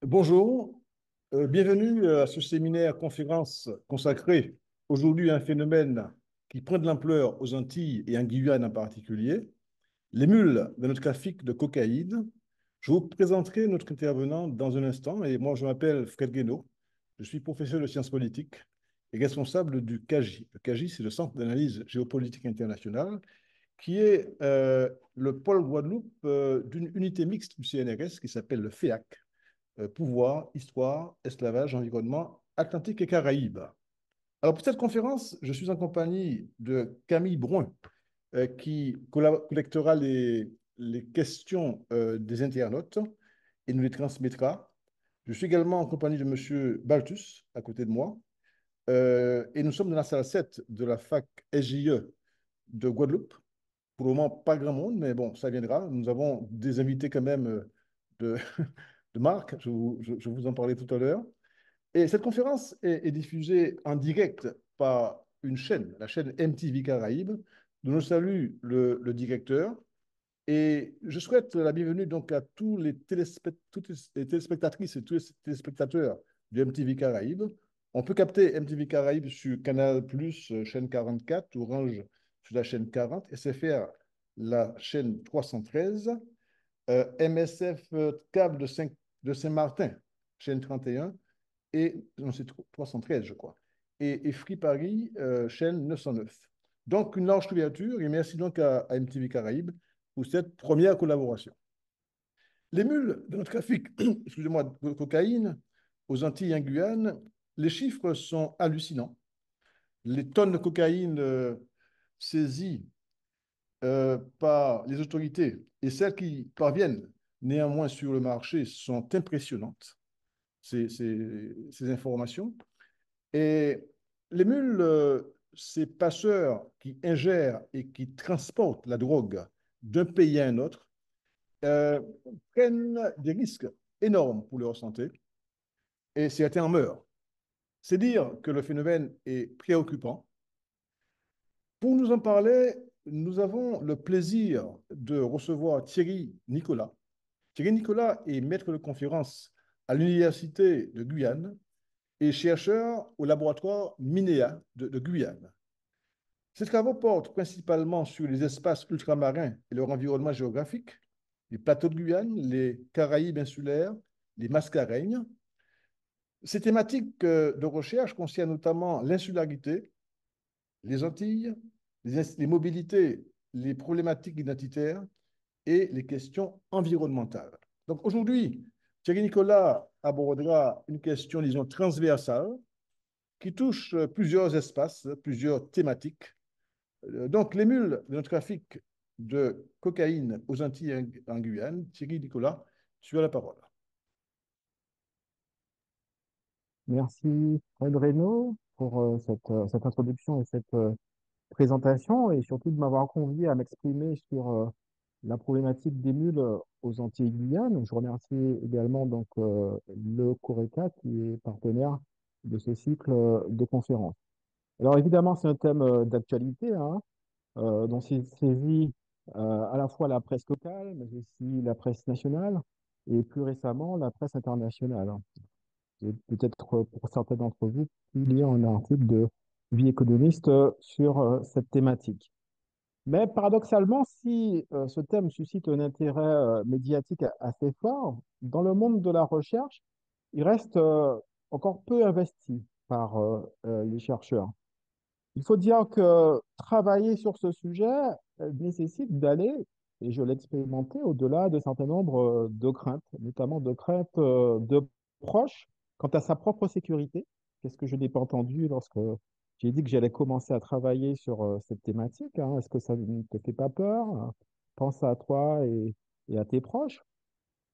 Bonjour, bienvenue à ce séminaire conférence consacré aujourd'hui à un phénomène qui prend de l'ampleur aux Antilles et en Guyane en particulier, les mules de notre trafic de cocaïne. Je vous présenterai notre intervenant dans un instant et moi je m'appelle Fred Guénaud, je suis professeur de sciences politiques et responsable du CAGI. Le CAGI, c'est le Centre d'analyse géopolitique internationale qui est le pôle Guadeloupe d'une unité mixte du CNRS qui s'appelle le FEAC, pouvoir, histoire, esclavage, environnement, Atlantique et Caraïbes. Alors, pour cette conférence, je suis en compagnie de Camille Brun, qui collectera les questions des internautes et nous les transmettra. Je suis également en compagnie de M. Baltus, à côté de moi, et nous sommes dans la salle 7 de la fac SJE de Guadeloupe. Pour le moment, pas grand monde, mais bon, ça viendra. Nous avons des invités quand même de, de marque, je vous en parlais tout à l'heure. Et cette conférence est diffusée en direct par une chaîne, la chaîne MTV Caraïbes, dont je salue le directeur. Et je souhaite la bienvenue donc à toutes les téléspectatrices et tous les téléspectateurs de MTV Caraïbes. On peut capter MTV Caraïbes sur Canal+, chaîne 44, Orange sur la chaîne 40, SFR, la chaîne 313, MSF Câble de Saint-Martin, chaîne 31, et non, c'est 313, je crois, et Free Paris, chaîne 909. Donc, une large couverture, et merci donc à MTV Caraïbes pour cette première collaboration. Les mules de notre trafic, excusez-moi, de cocaïne aux Antilles et en Guyane, les chiffres sont hallucinants. Les tonnes de cocaïne saisies par les autorités et celles qui parviennent néanmoins sur le marché sont impressionnantes, ces informations. Et les mules, ces passeurs qui ingèrent et qui transportent la drogue d'un pays à un autre, euh, prennent des risques énormes pour leur santé et certains en meurent. C'est dire que le phénomène est préoccupant. Pour nous en parler, nous avons le plaisir de recevoir Thierry Nicolas. Thierry Nicolas est maître de conférence à l'Université de Guyane et chercheur au laboratoire MINEA de Guyane. Ses travaux portent principalement sur les espaces ultramarins et leur environnement géographique, les plateaux de Guyane, les Caraïbes insulaires, les Mascareignes. Ces thématiques de recherche concernent notamment l'insularité, les Antilles, les mobilités, les problématiques identitaires et les questions environnementales. Donc aujourd'hui, Thierry Nicolas abordera une question, disons, transversale qui touche plusieurs espaces, plusieurs thématiques. Donc les mules de notre trafic de cocaïne aux Antilles et en Guyane, Thierry Nicolas, tu as la parole. Merci Fred Reynaud pour cette introduction et cette présentation et surtout de m'avoir convié à m'exprimer sur la problématique des mules aux Antilles Guyane. Je remercie également le CORECA qui est partenaire de ce cycle de conférences. Alors évidemment, c'est un thème d'actualité hein, dont s'est saisit à la fois la presse locale, mais aussi la presse nationale et plus récemment la presse internationale. Et peut-être pour certains d'entre vous, il y a un article de Vie économiste sur cette thématique. Mais paradoxalement, si ce thème suscite un intérêt médiatique assez fort, dans le monde de la recherche, il reste encore peu investi par les chercheurs. Il faut dire que travailler sur ce sujet nécessite d'aller, et je l'ai expérimenté, au-delà de certain nombre de craintes, notamment de craintes de proches quant à sa propre sécurité. Qu'est-ce que je n'ai pas entendu lorsque j'ai dit que j'allais commencer à travailler sur cette thématique, hein. Est-ce que ça ne te fait pas peur? Pense à toi et à tes proches.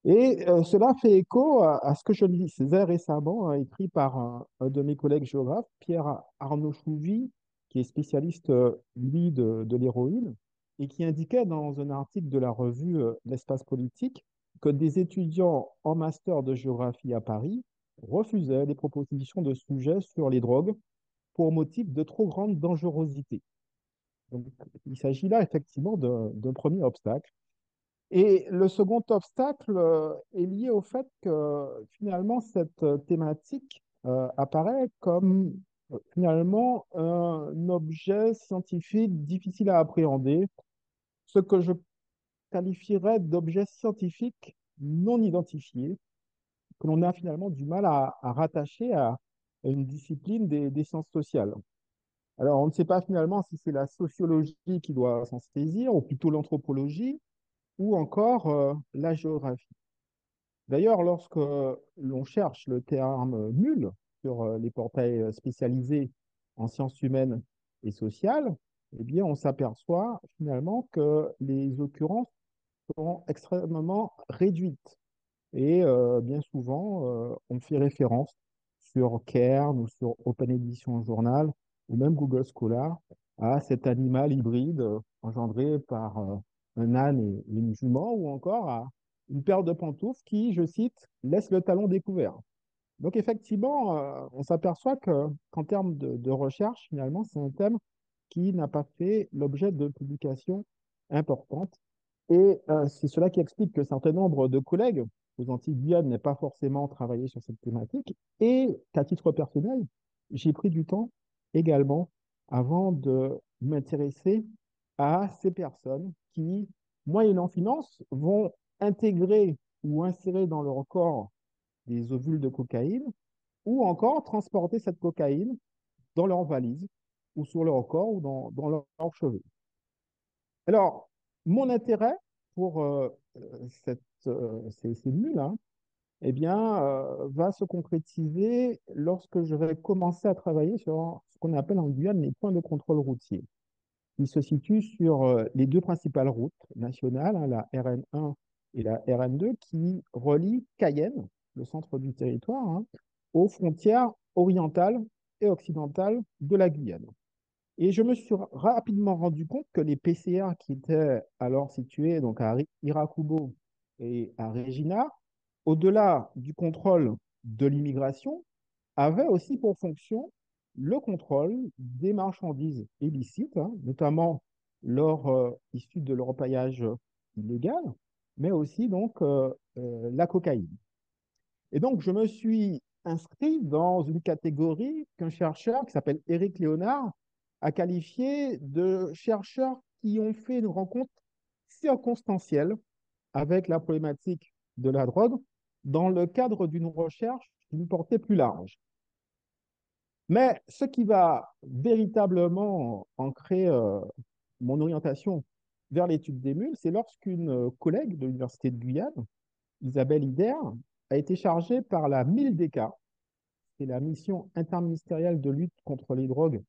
Et cela fait écho à ce que je lisais récemment, hein, écrit par un de mes collègues géographes, Pierre Arnaud Chouvy, qui est spécialiste, lui, de l'héroïne, et qui indiquait dans un article de la revue L'Espace politique que des étudiants en master de géographie à Paris refusaient les propositions de sujets sur les drogues pour motif de trop grande dangerosité. Donc, il s'agit là effectivement d'un premier obstacle. Et le second obstacle est lié au fait que finalement cette thématique apparaît comme finalement un objet scientifique difficile à appréhender, ce que je qualifierais d'objet scientifique non identifié, que l'on a finalement du mal à rattacher à une discipline des sciences sociales. Alors, on ne sait pas finalement si c'est la sociologie qui doit s'en saisir, ou plutôt l'anthropologie, ou encore la géographie. D'ailleurs, lorsque l'on cherche le terme nul sur les portails spécialisés en sciences humaines et sociales, eh bien, on s'aperçoit finalement que les occurrences sont extrêmement réduites. Et bien souvent, on fait référence sur Cairn ou sur Open Edition Journal ou même Google Scholar à cet animal hybride engendré par un âne et une jument ou encore à une paire de pantoufles qui, je cite, laisse le talon découvert. Donc effectivement, on s'aperçoit qu'en termes de recherche, finalement, c'est un thème qui n'a pas fait l'objet de publications importantes. Et c'est cela qui explique que un certain nombre de collègues aux Antilles-Guyane n'aient pas forcément travaillé sur cette thématique et qu'à titre personnel, j'ai pris du temps également avant de m'intéresser à ces personnes qui, moyennant finance, vont intégrer ou insérer dans leur corps des ovules de cocaïne ou encore transporter cette cocaïne dans leur valise ou sur leur corps ou dans leurs cheveux. Alors, mon intérêt pour ces cellules-là, eh bien, va se concrétiser lorsque je vais commencer à travailler sur ce qu'on appelle en Guyane les points de contrôle routier. Ils se situent sur les deux principales routes nationales, hein, la RN1 et la RN2, qui relient Cayenne, le centre du territoire, hein, aux frontières orientales et occidentales de la Guyane. Et je me suis rapidement rendu compte que les PCR qui étaient alors situés donc à Irakubo et à Regina, au-delà du contrôle de l'immigration, avaient aussi pour fonction le contrôle des marchandises illicites, hein, notamment l'or issu de l'orpaillage illégal, mais aussi donc la cocaïne. Et donc, je me suis inscrit dans une catégorie qu'un chercheur qui s'appelle Éric Léonard a qualifié de chercheurs qui ont fait une rencontre circonstancielle avec la problématique de la drogue dans le cadre d'une recherche d'une portée plus large. Mais ce qui va véritablement ancrer mon orientation vers l'étude des mules, c'est lorsqu'une collègue de l'Université de Guyane, Isabelle Ider, a été chargée par la MILDECA, c'est la mission interministérielle de lutte contre les drogues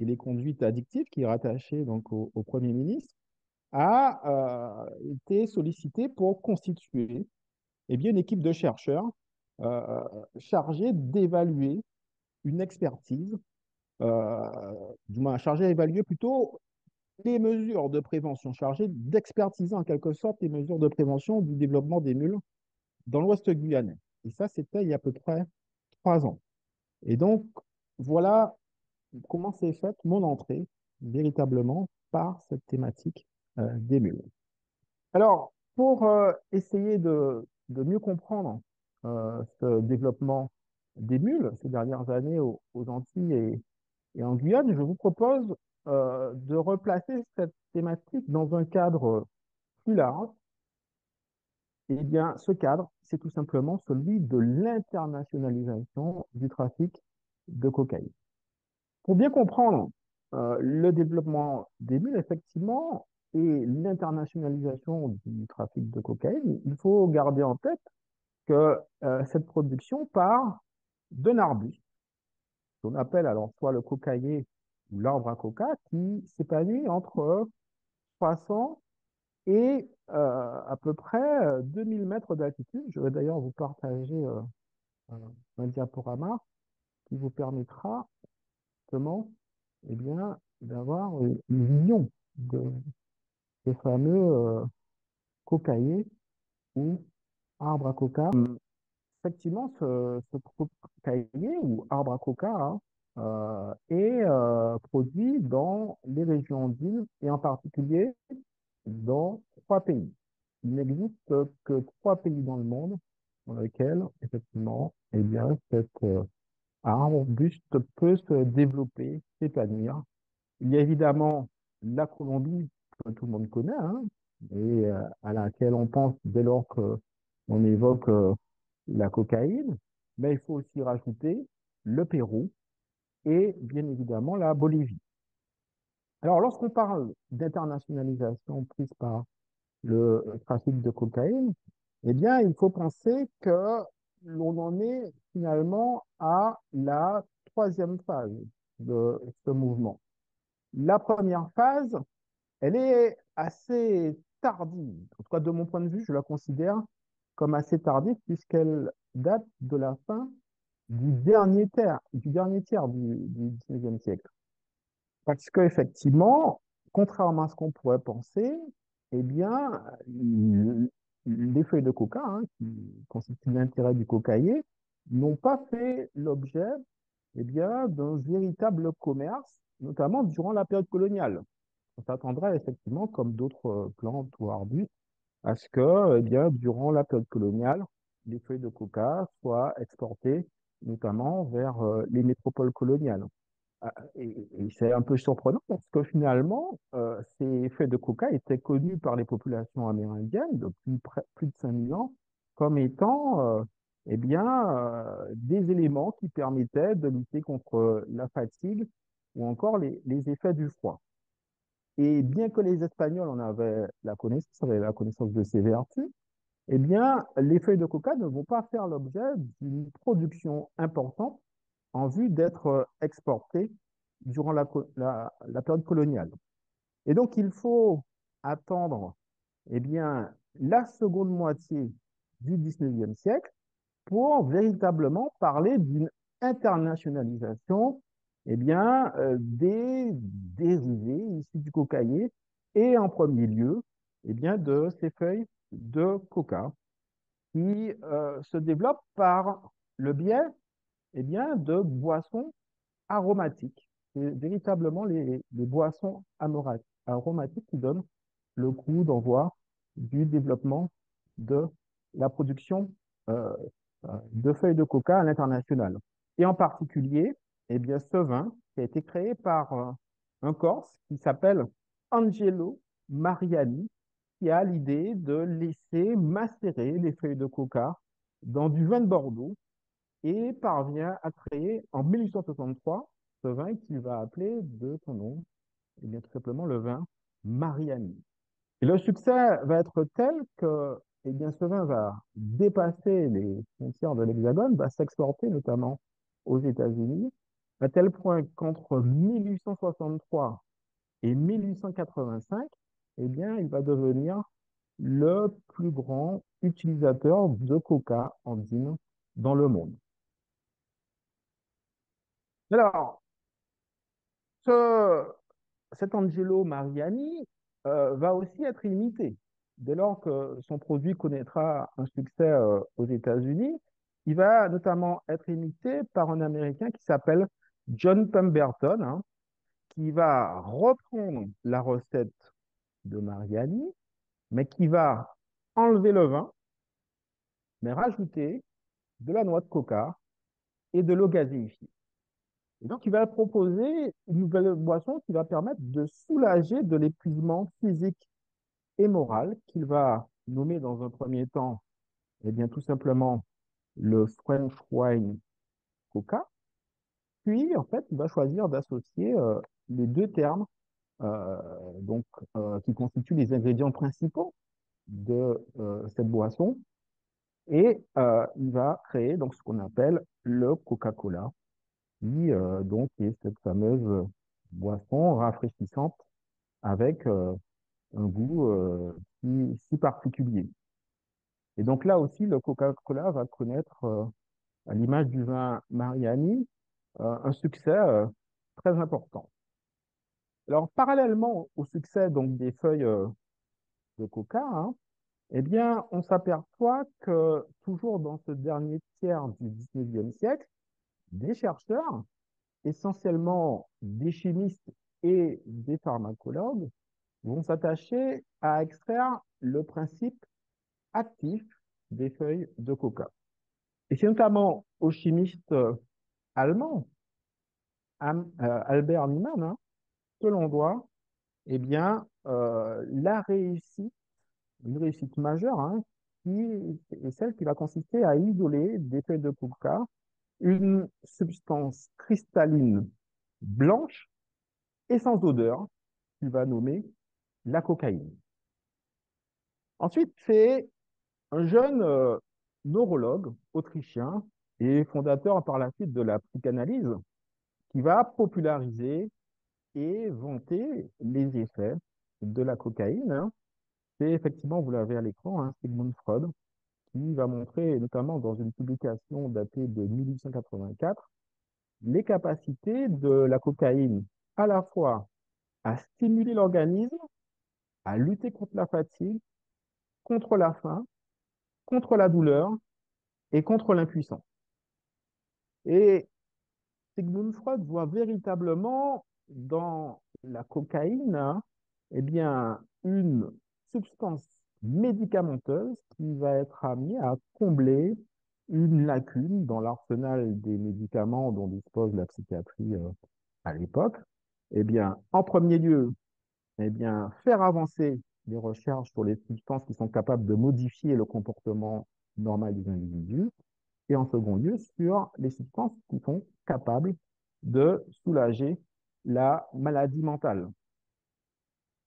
et les conduites addictives, qui est rattachée donc au Premier ministre, a été sollicitée pour constituer eh bien, une équipe de chercheurs euh, chargée d'évaluer une expertise, euh, du moins chargée d'évaluer plutôt les mesures de prévention, chargée d'expertiser en quelque sorte les mesures de prévention du développement des mules dans l'ouest guyanais. Et ça, c'était il y a à peu près 3 ans. Et donc, voilà comment s'est faite mon entrée véritablement par cette thématique des mules. Alors, pour essayer de mieux comprendre ce développement des mules ces dernières années aux Antilles et en Guyane, je vous propose de replacer cette thématique dans un cadre plus large. Eh bien, ce cadre, c'est tout simplement celui de l'internationalisation du trafic de cocaïne. Pour bien comprendre le développement des bulles, effectivement, et l'internationalisation du trafic de cocaïne, il faut garder en tête que cette production part d'un arbuste, qu'on appelle alors soit le cocaïer ou l'arbre à coca, qui s'épanouit entre 300 et à peu près 2000 mètres d'altitude. Je vais d'ailleurs vous partager un, un diaporama qui vous permettra justement eh bien, d'avoir une vision de ces fameux cocaïers ou arbres à coca. Effectivement, ce cocaïer ou arbre à coca hein, est produit dans les régions d'îles et en particulier dans 3 pays. il n'existe que trois pays dans le monde dans lesquels, effectivement, eh bien, cet arbuste peut se développer, s'épanouir. Il y a évidemment la Colombie, que tout le monde connaît, hein, et à laquelle on pense dès lors qu'on évoque la cocaïne, mais il faut aussi rajouter le Pérou et bien évidemment la Bolivie. Alors, lorsqu'on parle d'internationalisation prise par le trafic de cocaïne, eh bien, il faut penser que l'on en est finalement à la troisième phase de ce mouvement. La première phase, elle est assez tardive. En tout cas, de mon point de vue, je la considère comme assez tardive puisqu'elle date de la fin du dernier tiers du 19e siècle. Parce qu'effectivement, contrairement à ce qu'on pourrait penser, eh bien, les feuilles de coca, hein, qui constituent l'intérêt du cocaïer, n'ont pas fait l'objet, eh bien, d'un véritable commerce, notamment durant la période coloniale. On s'attendrait effectivement, comme d'autres plantes ou arbustes, à ce que, eh bien, durant la période coloniale, les feuilles de coca soient exportées, notamment vers les métropoles coloniales. Et c'est un peu surprenant parce que finalement, ces feuilles de coca étaient connues par les populations amérindiennes depuis plus de 5000 ans comme étant eh bien, des éléments qui permettaient de lutter contre la fatigue ou encore les effets du froid. Et bien que les Espagnols en avaient la connaissance de ces vertus, eh bien, les feuilles de coca ne vont pas faire l'objet d'une production importante en vue d'être exportées durant la période coloniale. Et donc, il faut attendre eh bien, la seconde moitié du 19e siècle pour véritablement parler d'une internationalisation eh bien, des dérivés issus du cocaïer et en premier lieu eh bien, de ces feuilles de coca qui se développent par le biais eh bien, de boissons aromatiques. C'est véritablement les boissons aromatiques qui donnent le coup d'envoi du développement de la production euh, de feuilles de coca à l'international. Et en particulier, eh bien, ce vin qui a été créé par un Corse qui s'appelle Angelo Mariani, qui a l'idée de laisser macérer les feuilles de coca dans du vin de Bordeaux et parvient à créer en 1863 ce vin qu'il va appeler de son nom, et bien tout simplement le vin Mariani. Et le succès va être tel que eh bien, ce vin va dépasser les frontières de l'Hexagone, va s'exporter notamment aux États-Unis, à tel point qu'entre 1863 et 1885, eh bien, il va devenir le plus grand utilisateur de coca andine dans le monde. Alors, ce, cet Angelo Mariani va aussi être imité. Dès lors que son produit connaîtra un succès aux États-Unis, il va notamment être imité par un Américain qui s'appelle John Pemberton, hein, qui va reprendre la recette de Mariani, mais qui va enlever le vin, mais rajouter de la noix de coca et de l'eau gazéifiée. Et donc, il va proposer une nouvelle boisson qui va permettre de soulager de l'épuisement physique et moral qu'il va nommer dans un premier temps, eh bien, tout simplement le French wine coca. Puis, en fait, il va choisir d'associer les deux termes euh, donc, qui constituent les ingrédients principaux de cette boisson. Et il va créer donc, ce qu'on appelle le Coca-Cola, qui donc, est cette fameuse boisson rafraîchissante avec un goût si particulier. Et donc là aussi, le Coca-Cola va connaître, à l'image du vin Mariani, un succès très important. Alors, parallèlement au succès donc, des feuilles de coca, hein, eh bien, on s'aperçoit que toujours dans ce dernier tiers du 19e siècle, des chercheurs, essentiellement des chimistes et des pharmacologues, vont s'attacher à extraire le principe actif des feuilles de coca. Et c'est notamment au chimiste allemand, Albert Niemann, hein, que l'on doit eh bien, la réussite, une réussite majeure, hein, qui est celle qui va consister à isoler des feuilles de coca une substance cristalline blanche et sans odeur qu'il va nommer la cocaïne. Ensuite, c'est un jeune neurologue autrichien et fondateur par la suite de la psychanalyse qui va populariser et vanter les effets de la cocaïne, hein. C'est effectivement, vous l'avez à l'écran, hein, Sigmund Freud, qui va montrer, notamment dans une publication datée de 1884, les capacités de la cocaïne à la fois à stimuler l'organisme, à lutter contre la fatigue, contre la faim, contre la douleur et contre l'impuissance. Et Sigmund Freud voit véritablement dans la cocaïne, hein, eh bien, une substance médicamenteuse qui va être amenée à combler une lacune dans l'arsenal des médicaments dont dispose la psychiatrie à l'époque. Eh bien, en premier lieu, eh bien, faire avancer les recherches sur les substances qui sont capables de modifier le comportement normal des individus et en second lieu sur les substances qui sont capables de soulager la maladie mentale.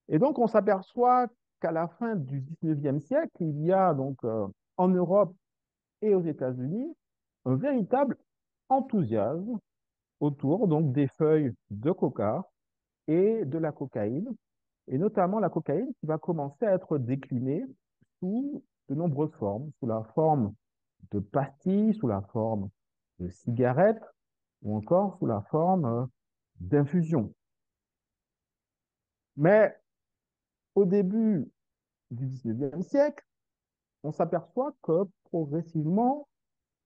Et donc, on s'aperçoit qu'à la fin du 19e siècle, il y a donc en Europe et aux États-Unis un véritable enthousiasme autour donc des feuilles de coca et de la cocaïne, et notamment la cocaïne qui va commencer à être déclinée sous de nombreuses formes, sous la forme de pastilles, sous la forme de cigarettes ou encore sous la forme d'infusion. Mais au début du 19e siècle, on s'aperçoit que progressivement,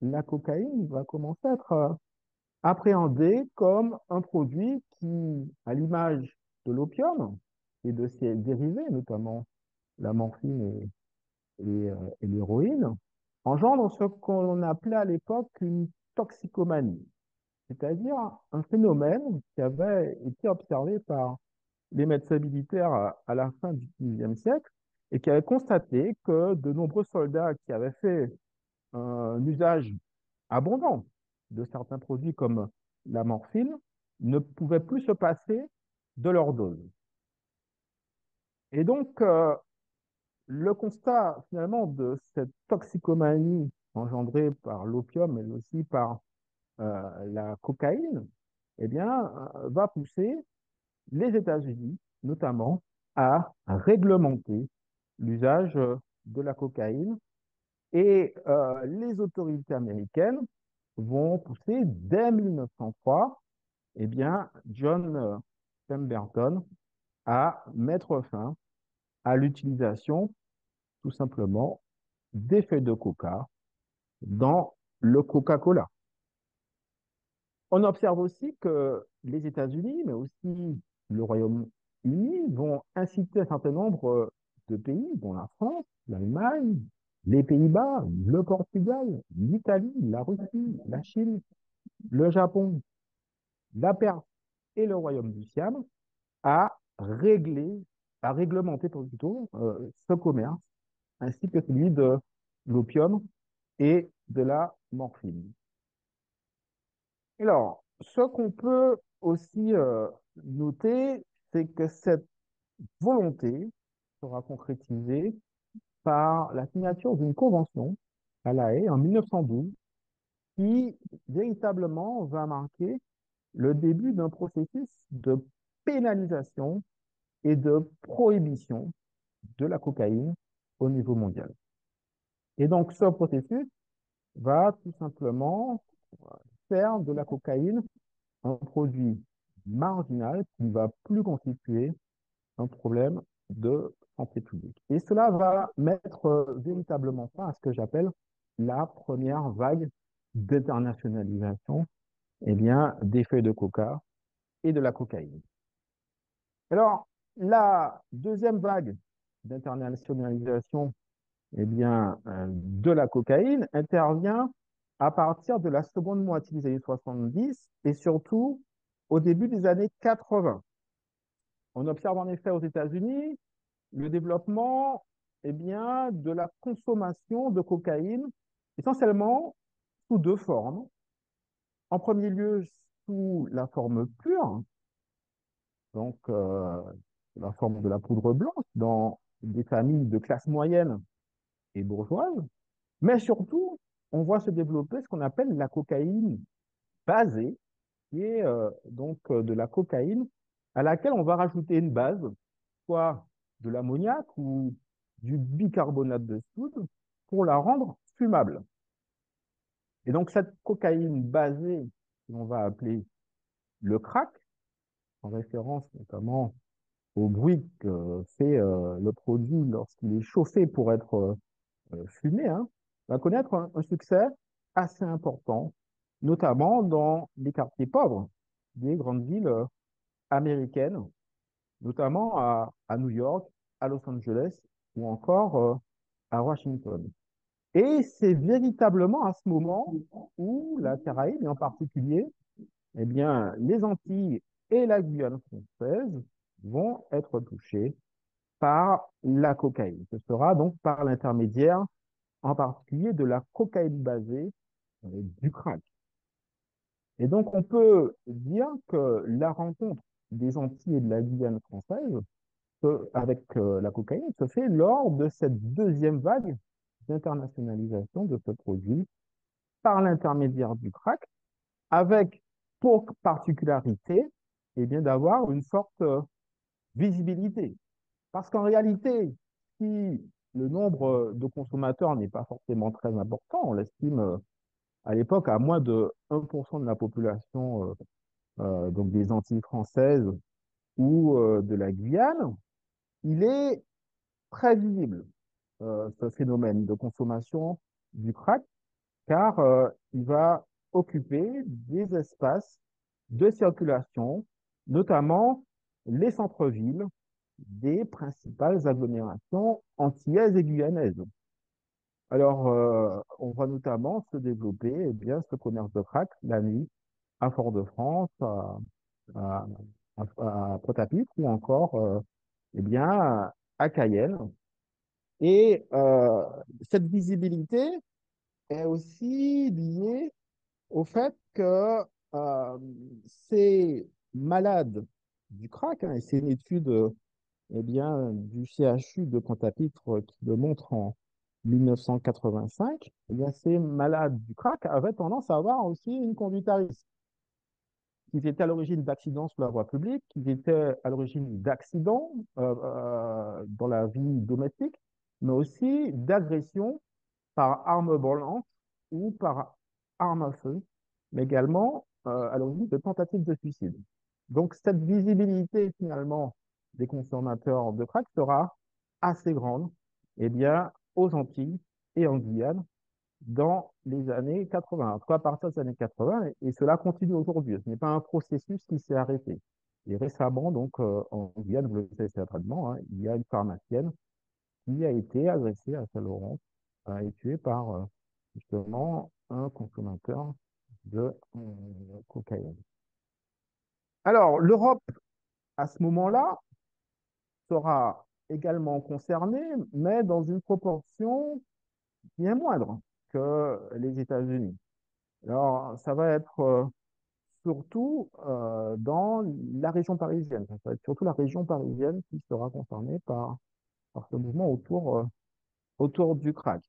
la cocaïne va commencer à être appréhendée comme un produit qui, à l'image de l'opium et de ses dérivés, notamment la morphine et l'héroïne, engendre ce qu'on appelait à l'époque une toxicomanie, c'est-à-dire un phénomène qui avait été observé par les médecins militaires à la fin du 19e siècle et qui avaient constaté que de nombreux soldats qui avaient fait un usage abondant de certains produits comme la morphine ne pouvaient plus se passer de leur dose. Et donc, le constat finalement de cette toxicomanie engendrée par l'opium, mais aussi par la cocaïne, eh bien, va pousser les États-Unis, notamment, à réglementer l'usage de la cocaïne. Et les autorités américaines vont pousser dès 1903, eh bien, John Pemberton à mettre fin à l'utilisation, tout simplement, des feuilles de coca dans le Coca-Cola. On observe aussi que les États-Unis, mais aussi le Royaume-Uni, vont inciter un certain nombre de pays, dont la France, l'Allemagne, les Pays-Bas, le Portugal, l'Italie, la Russie, la Chine, le Japon, la Perse et le Royaume du Siam à régler, à réglementer plutôt ce commerce, ainsi que celui de l'opium et de la morphine. Alors, ce qu'on peut aussi noter, c'est que cette volonté sera concrétisée par la signature d'une convention à La Haye en 1912 qui véritablement va marquer le début d'un processus de pénalisation et de prohibition de la cocaïne au niveau mondial. Et donc, ce processus va tout simplement faire de la cocaïne un produit marginal qui ne va plus constituer un problème de santé publique. Et cela va mettre véritablement fin à ce que j'appelle la première vague d'internationalisation eh bien, des feuilles de coca et de la cocaïne. Alors, la deuxième vague d'internationalisation eh bien, de la cocaïne intervient à partir de la seconde moitié des années 70 et surtout au début des années 80. On observe en effet aux États-Unis le développement eh bien, de la consommation de cocaïne, essentiellement sous deux formes. En premier lieu, sous la forme pure, donc la forme de la poudre blanche dans des familles de classe moyenne et bourgeoise. Mais surtout, on voit se développer ce qu'on appelle la cocaïne basée, qui est de la cocaïne à laquelle on va rajouter une base, soit de l'ammoniac ou du bicarbonate de soude, pour la rendre fumable. Et donc cette cocaïne basée, qu'on va appeler le crack, en référence notamment au bruit que fait le produit lorsqu'il est chauffé pour être fumé, hein, va connaître un succès assez important, notamment dans les quartiers pauvres des grandes villes américaines, notamment à New York, à Los Angeles ou encore à Washington. Et c'est véritablement à ce moment où la Caraïbe, et en particulier, eh bien, les Antilles et la Guyane française vont être touchées par la cocaïne. Ce sera donc par l'intermédiaire en particulier de la cocaïne basée, du crack. Et donc, on peut dire que la rencontre des Antilles et de la Guyane française avec la cocaïne se fait lors de cette deuxième vague d'internationalisation de ce produit par l'intermédiaire du crack, avec pour particularité eh bien, d'avoir une forte visibilité. Parce qu'en réalité, si le nombre de consommateurs n'est pas forcément très important, on l'estime à l'époque à moins de 1% de la population donc des Antilles françaises ou de la Guyane, il est très visible, ce phénomène de consommation du crack, car il va occuper des espaces de circulation, notamment les centres-villes des principales agglomérations antillaises et guyanaises. Alors, on voit notamment se développer eh bien, ce commerce de crack la nuit à Fort-de-France, à, à Pointe-à-Pitre ou encore eh bien, à Cayenne. Et cette visibilité est aussi liée au fait que ces malades du crack, hein, et c'est une étude eh bien, du CHU de Pointe-à-Pitre qui le montre en 1985, eh bien, ces malades du crack avaient tendance à avoir aussi une conduite à risque, qu'ils étaient à l'origine d'accidents sur la voie publique, qu'ils étaient à l'origine d'accidents dans la vie domestique, mais aussi d'agressions par arme blanche ou par arme à feu, mais également à l'origine de tentatives de suicide. Donc cette visibilité finalement des consommateurs de crack sera assez grande eh bien, aux Antilles et en Guyane dans les années 80, en tout cas à partir des années 80, et cela continue aujourd'hui. Ce n'est pas un processus qui s'est arrêté. Et récemment, donc, en Guyane, vous le savez certainement, hein, il y a une pharmacienne qui a été agressée à Saint-Laurent et tuée par justement un consommateur de cocaïne. Alors, l'Europe, à ce moment-là, sera également concernée, mais dans une proportion bien moindre que les États-Unis. Alors, ça va être surtout dans la région parisienne. Ça va être surtout la région parisienne qui sera concernée par ce mouvement autour du crack.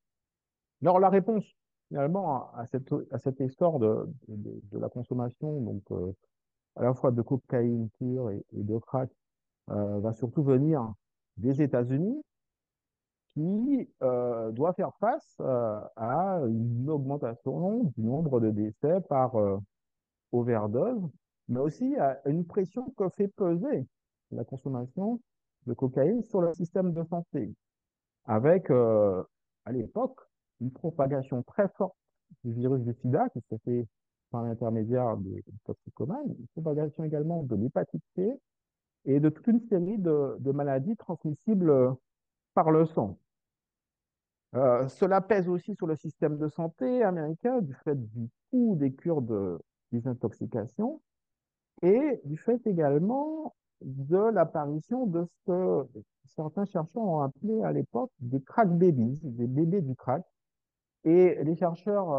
Alors, la réponse, finalement, à cet essor de la consommation, donc à la fois de cocaïne pure et de crack, va surtout venir des États-Unis, qui doit faire face à une augmentation du nombre de décès par overdose, mais aussi à une pression que fait peser la consommation de cocaïne sur le système de santé, avec à l'époque une propagation très forte du virus du sida qui se fait par l'intermédiaire des toxicomanes, une propagation également de l'hépatite C et de toute une série de maladies transmissibles par le sang. Cela pèse aussi sur le système de santé américain du fait du coût des cures de désintoxication et du fait également de l'apparition de ce que certains chercheurs ont appelé à l'époque des crack babies, des bébés du crack. Et les chercheurs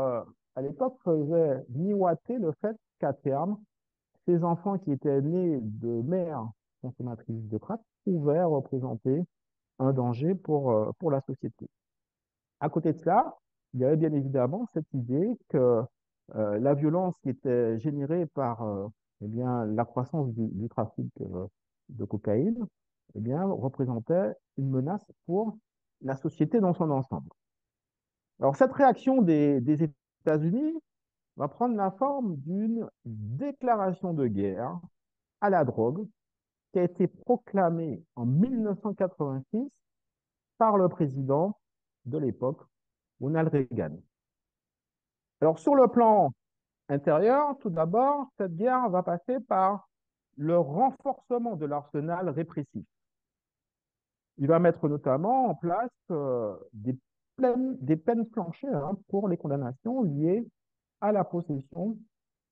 à l'époque faisaient miroiter le fait qu'à terme, ces enfants qui étaient nés de mères consommatrices de crack pouvaient représenter un danger pour la société. À côté de cela, il y avait bien évidemment cette idée que la violence qui était générée par eh bien, la croissance du trafic de cocaïne eh bien, représentait une menace pour la société dans son ensemble. Alors, cette réaction des États-Unis va prendre la forme d'une déclaration de guerre à la drogue qui a été proclamée en 1986 par le président de l'époque, Ronald Reagan. Alors, sur le plan intérieur, tout d'abord, cette guerre va passer par le renforcement de l'arsenal répressif. Il va mettre notamment en place des peines planchées pour les condamnations liées à la possession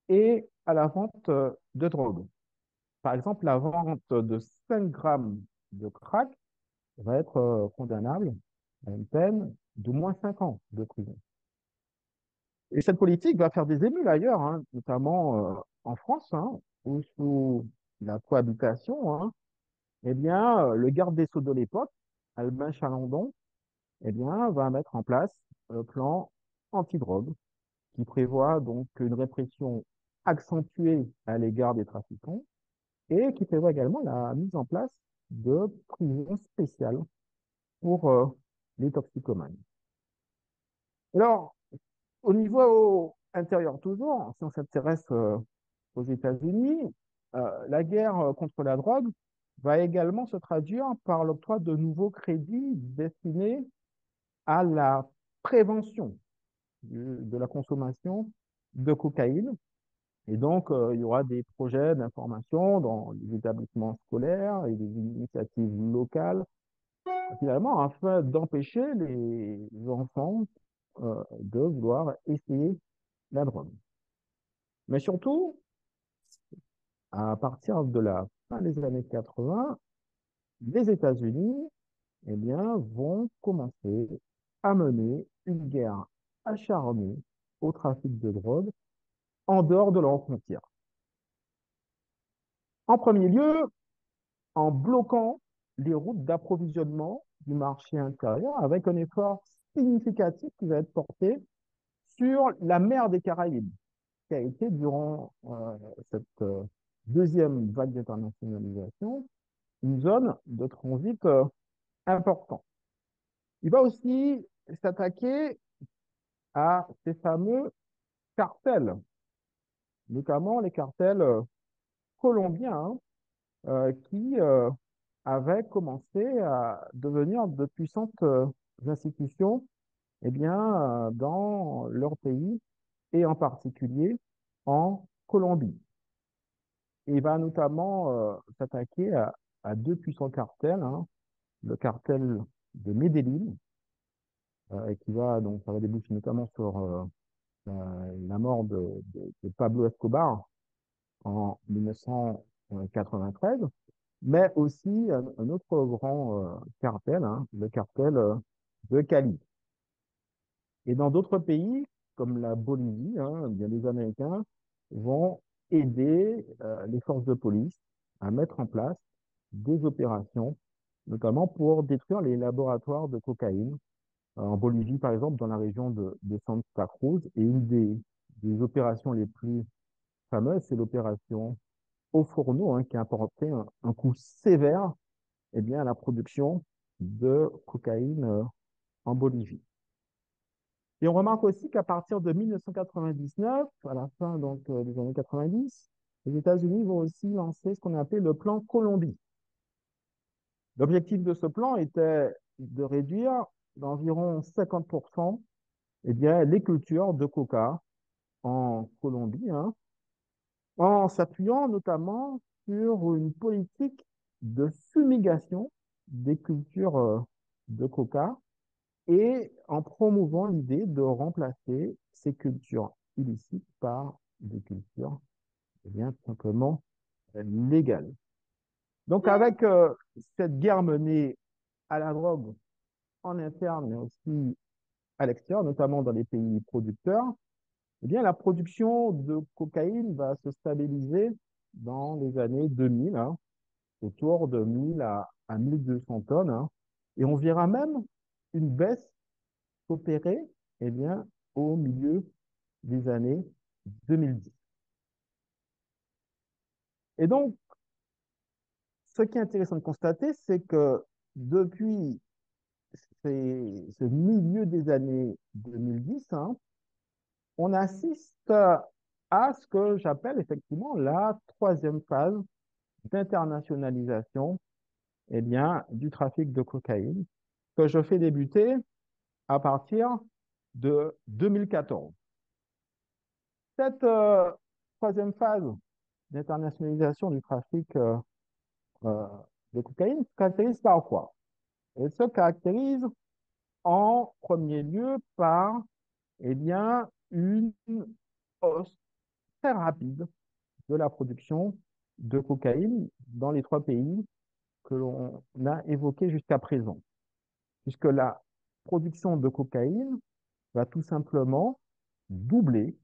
et à la vente de drogue. Par exemple, la vente de 5 grammes de crack va être condamnable à une peine d'au moins 5 ans de prison. Et cette politique va faire des émules ailleurs, notamment en France, où sous la cohabitation, eh bien, le garde des Sceaux de l'époque, Albin Chalandon, eh bien, va mettre en place un plan anti-drogue qui prévoit donc une répression accentuée à l'égard des trafiquants et qui prévoit également la mise en place de prisons spéciales pour les toxicomanes. Alors, au niveau intérieur toujours, si on s'intéresse aux États-Unis, la guerre contre la drogue va également se traduire par l'octroi de nouveaux crédits destinés à la prévention de la consommation de cocaïne. Et donc, il y aura des projets d'information dans les établissements scolaires et des initiatives locales, finalement, afin d'empêcher les enfants de vouloir essayer la drogue. Mais surtout, à partir de la fin des années 80, les États-Unis, eh bien, vont commencer à mener une guerre acharnée au trafic de drogue en dehors de leurs frontières. En premier lieu, en bloquant les routes d'approvisionnement du marché intérieur avec un effort significatif qui va être porté sur la mer des Caraïbes, qui a été durant cette deuxième vague d'internationalisation une zone de transit important. Il va aussi s'attaquer à ces fameux cartels, notamment les cartels colombiens qui avaient commencé à devenir de puissantes institutions eh bien, dans leur pays et en particulier en Colombie. Et il va notamment s'attaquer à deux puissants cartels, le cartel de Medellín, qui va, donc, ça va déboucher notamment sur la mort de Pablo Escobar en 1993, mais aussi un autre grand cartel, le cartel de Cali. Et dans d'autres pays, comme la Bolivie, bien les Américains vont aider les forces de police à mettre en place des opérations, notamment pour détruire les laboratoires de cocaïne. En Bolivie, par exemple, dans la région de Santa Cruz, et une des opérations les plus fameuses, c'est l'opération Au Fourneau, qui a apporté un coup sévère eh bien, à la production de cocaïne en Bolivie. Et on remarque aussi qu'à partir de 1999, à la fin donc, des années 90, les États-Unis vont aussi lancer ce qu'on appelle le plan Colombie. L'objectif de ce plan était de réduire d'environ 50% eh bien, les cultures de coca en Colombie, en s'appuyant notamment sur une politique de fumigation des cultures de coca et en promouvant l'idée de remplacer ces cultures illicites par des cultures, eh bien, tout simplement légales. Donc, avec cette guerre menée à la drogue en interne, mais aussi à l'extérieur, notamment dans les pays producteurs, eh bien, la production de cocaïne va se stabiliser dans les années 2000, hein, autour de 1000 à 1200 tonnes, hein, et on verra même une baisse s'opérer, eh bien, au milieu des années 2010. Et donc, ce qui est intéressant de constater, c'est que depuis ce milieu des années 2010, hein, on assiste à ce que j'appelle effectivement la troisième phase d'internationalisation, eh bien, du trafic de cocaïne, que je fais débuter à partir de 2014. Cette troisième phase d'internationalisation du trafic euh, de cocaïne se caractérise par quoi? Elle se caractérise en premier lieu par, eh bien, une hausse très rapide de la production de cocaïne dans les trois pays que l'on a évoqués jusqu'à présent, puisque la production de cocaïne va tout simplement doubler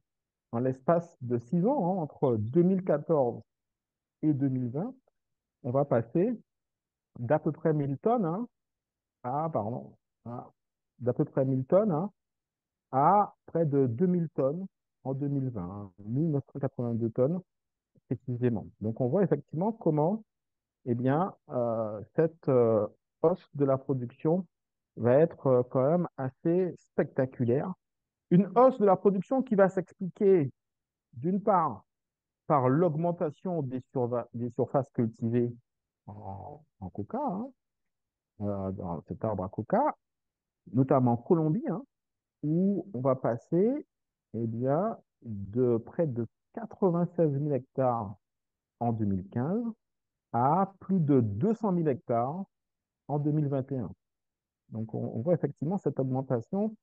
en l'espace de 6 ans, hein, entre 2014 et 2020. On va passer d'à peu près 1000 tonnes, hein, pardon, d'à peu près 1000 tonnes, hein, à près de 2000 tonnes en 2020, hein, 1982 tonnes précisément. Donc on voit effectivement comment, eh bien, cette hausse de la production va être quand même assez spectaculaire. Une hausse de la production qui va s'expliquer d'une part par l'augmentation des surfaces cultivées en coca, hein, dans cet arbre à coca, notamment en Colombie, hein, où on va passer, eh bien, de près de 96 000 hectares en 2015 à plus de 200 000 hectares en 2021. Donc, on voit effectivement cette augmentation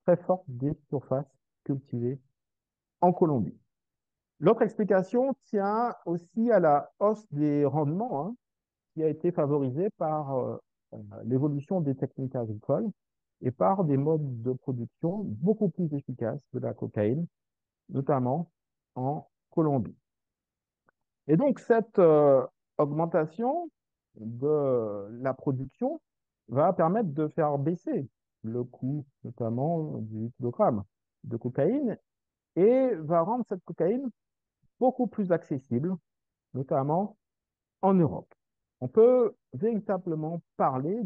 très forte des surfaces cultivées en Colombie. L'autre explication tient aussi à la hausse des rendements, hein, qui a été favorisée par l'évolution des techniques agricoles et par des modes de production beaucoup plus efficaces de la cocaïne, notamment en Colombie. Et donc, cette augmentation de la production va permettre de faire baisser le coût, notamment du kilogramme de cocaïne, et va rendre cette cocaïne beaucoup plus accessible, notamment en Europe. On peut véritablement parler,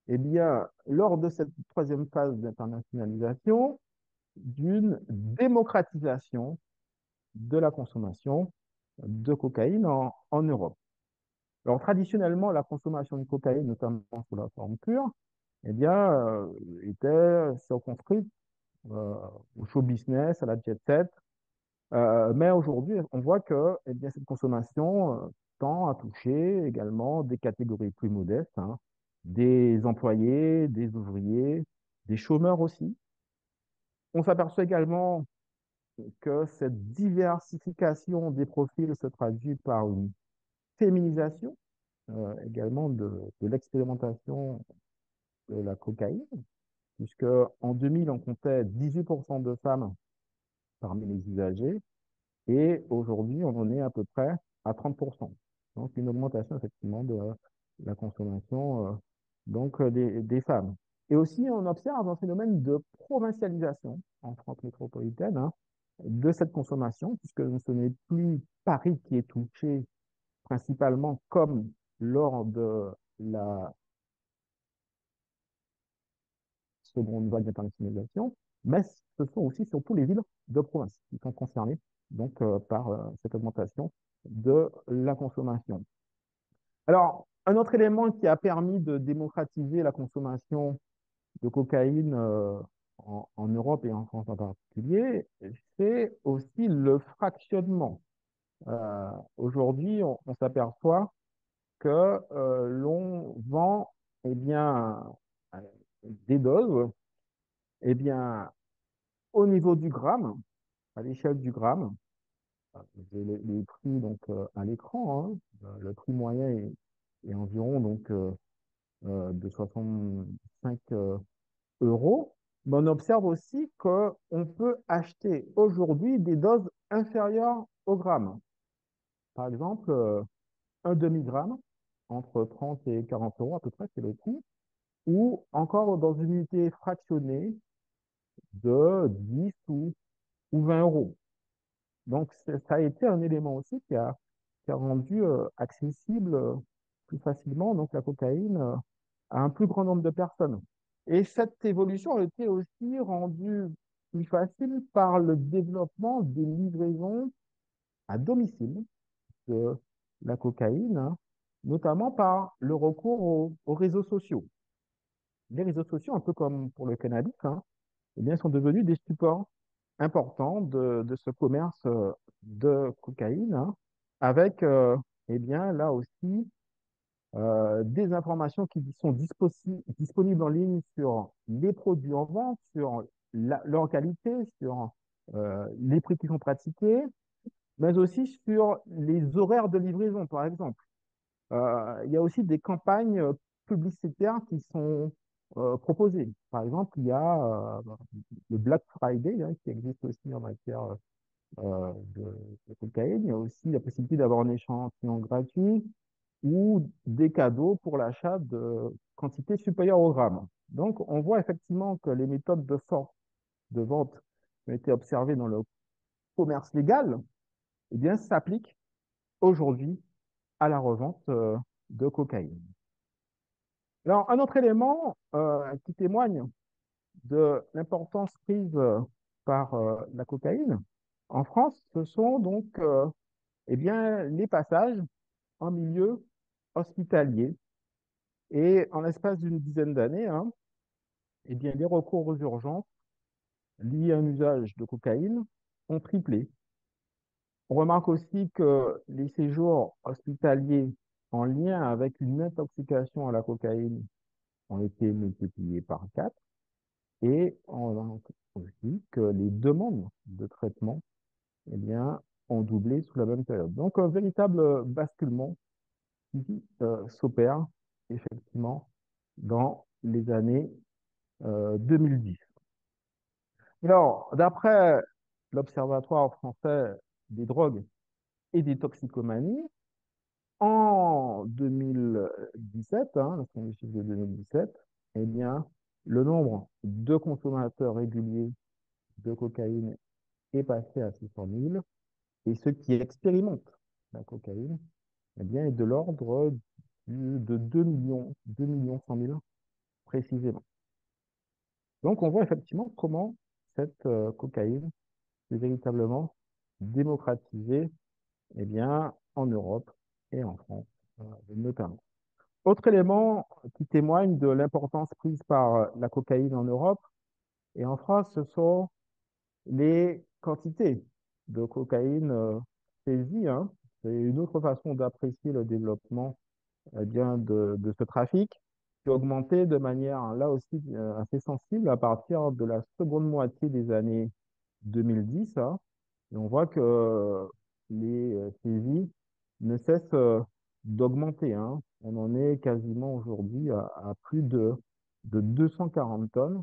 eh bien, lors de cette troisième phase d'internationalisation, d'une démocratisation de la consommation de cocaïne en Europe. Alors, traditionnellement, la consommation de cocaïne, notamment sous la forme pure, eh bien, était circonscrite euh, au show business, à la jet set. Mais aujourd'hui, on voit que eh bien, cette consommation tend à toucher également des catégories plus modestes, hein, des employés, des ouvriers, des chômeurs aussi. On s'aperçoit également que cette diversification des profils se traduit par une féminisation également de l'expérimentation de la cocaïne, puisque en 2000, on comptait 18% de femmes parmi les usagers, et aujourd'hui, on en est à peu près à 30%. Donc, une augmentation effectivement de la consommation des femmes. Et aussi, on observe un phénomène de provincialisation en France métropolitaine, hein, de cette consommation, puisque ce n'est plus Paris qui est touché principalement comme lors de la seconde vague d'internationalisation, mais ce sont aussi surtout les villes de province qui sont concernées donc, par cette augmentation de la consommation. Alors, un autre élément qui a permis de démocratiser la consommation de cocaïne en Europe et en France en particulier, c'est aussi le fractionnement. Aujourd'hui, on s'aperçoit que l'on vend eh bien, des doses, eh bien, au niveau du gramme, à l'échelle du gramme, j'ai les prix donc, à l'écran, hein. Le prix moyen est environ donc, de 65 euros. Mais on observe aussi qu'on peut acheter aujourd'hui des doses inférieures au gramme. Par exemple, un demi-gramme, entre 30 et 40 euros à peu près, c'est le prix, ou encore dans une unité fractionnée de 10 ou 20 euros. Donc, ça a été un élément aussi qui a rendu accessible plus facilement donc, la cocaïne à un plus grand nombre de personnes. Et cette évolution a été aussi rendue plus facile par le développement des livraisons à domicile de la cocaïne, hein, notamment par le recours aux réseaux sociaux. Les réseaux sociaux, un peu comme pour le cannabis, hein, eh bien, sont devenus des supports importants de ce commerce de cocaïne, hein, avec eh bien, là aussi des informations qui sont disponibles en ligne sur les produits en vente, sur leur qualité, sur les prix qui sont pratiqués, mais aussi sur les horaires de livraison, par exemple. Il y a aussi des campagnes publicitaires qui sont proposées. Par exemple, il y a le Black Friday hein, qui existe aussi en matière de cocaïne. Il y a aussi la possibilité d'avoir un échantillon gratuit ou des cadeaux pour l'achat de quantités supérieures au gramme. Donc, on voit effectivement que les méthodes de vente qui ont été observées dans le commerce légal, eh bien, s'appliquent aujourd'hui à la revente de cocaïne. Alors, un autre élément qui témoigne de l'importance prise par la cocaïne en France, ce sont donc eh bien, les passages en milieu hospitalier. Et en l'espace d'une dizaine d'années, hein, eh bien, les recours aux urgences liés à un usage de cocaïne ont triplé. On remarque aussi que les séjours hospitaliers en lien avec une intoxication à la cocaïne ont été multipliés par 4 et on remarque aussi que les demandes de traitement eh bien, ont doublé sous la même période. Donc, un véritable basculement qui s'opère effectivement dans les années 2010. Alors, d'après l'Observatoire français des drogues et des toxicomanies, en 2017, hein, ce sont les chiffres de 2017, eh bien, le nombre de consommateurs réguliers de cocaïne est passé à 600 000 et ceux qui expérimentent la cocaïne eh bien, est de l'ordre de 2 millions, 2 millions 100 000 précisément. Donc, on voit effectivement comment cette cocaïne est véritablement démocratisée eh bien, en Europe et en France, notamment. Autre élément qui témoigne de l'importance prise par la cocaïne en Europe et en France, ce sont les quantités de cocaïne saisies, hein. C'est une autre façon d'apprécier le développement eh bien, de ce trafic qui a augmenté de manière là aussi assez sensible à partir de la seconde moitié des années 2010, hein. Et on voit que les saisies ne cessent d'augmenter, hein. On en est quasiment aujourd'hui à plus de 240 tonnes,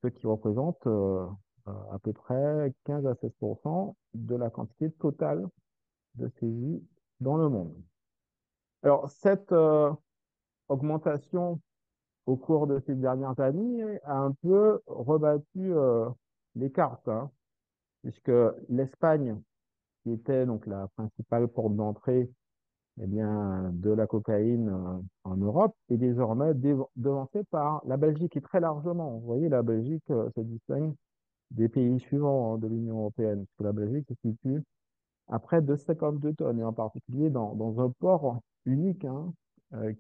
ce qui représente à peu près 15 à 16% de la quantité totale de saisies dans le monde. Alors, cette augmentation au cours de ces dernières années a un peu rebattu les cartes, hein, puisque l'Espagne, qui était donc la principale porte d'entrée eh bien, de la cocaïne en Europe, est désormais devancée par la Belgique et très largement. Vous voyez, la Belgique se distingue des pays suivants hein, de l'Union européenne, puisque la Belgique se situe à près de 52 tonnes, et en particulier dans un port unique hein,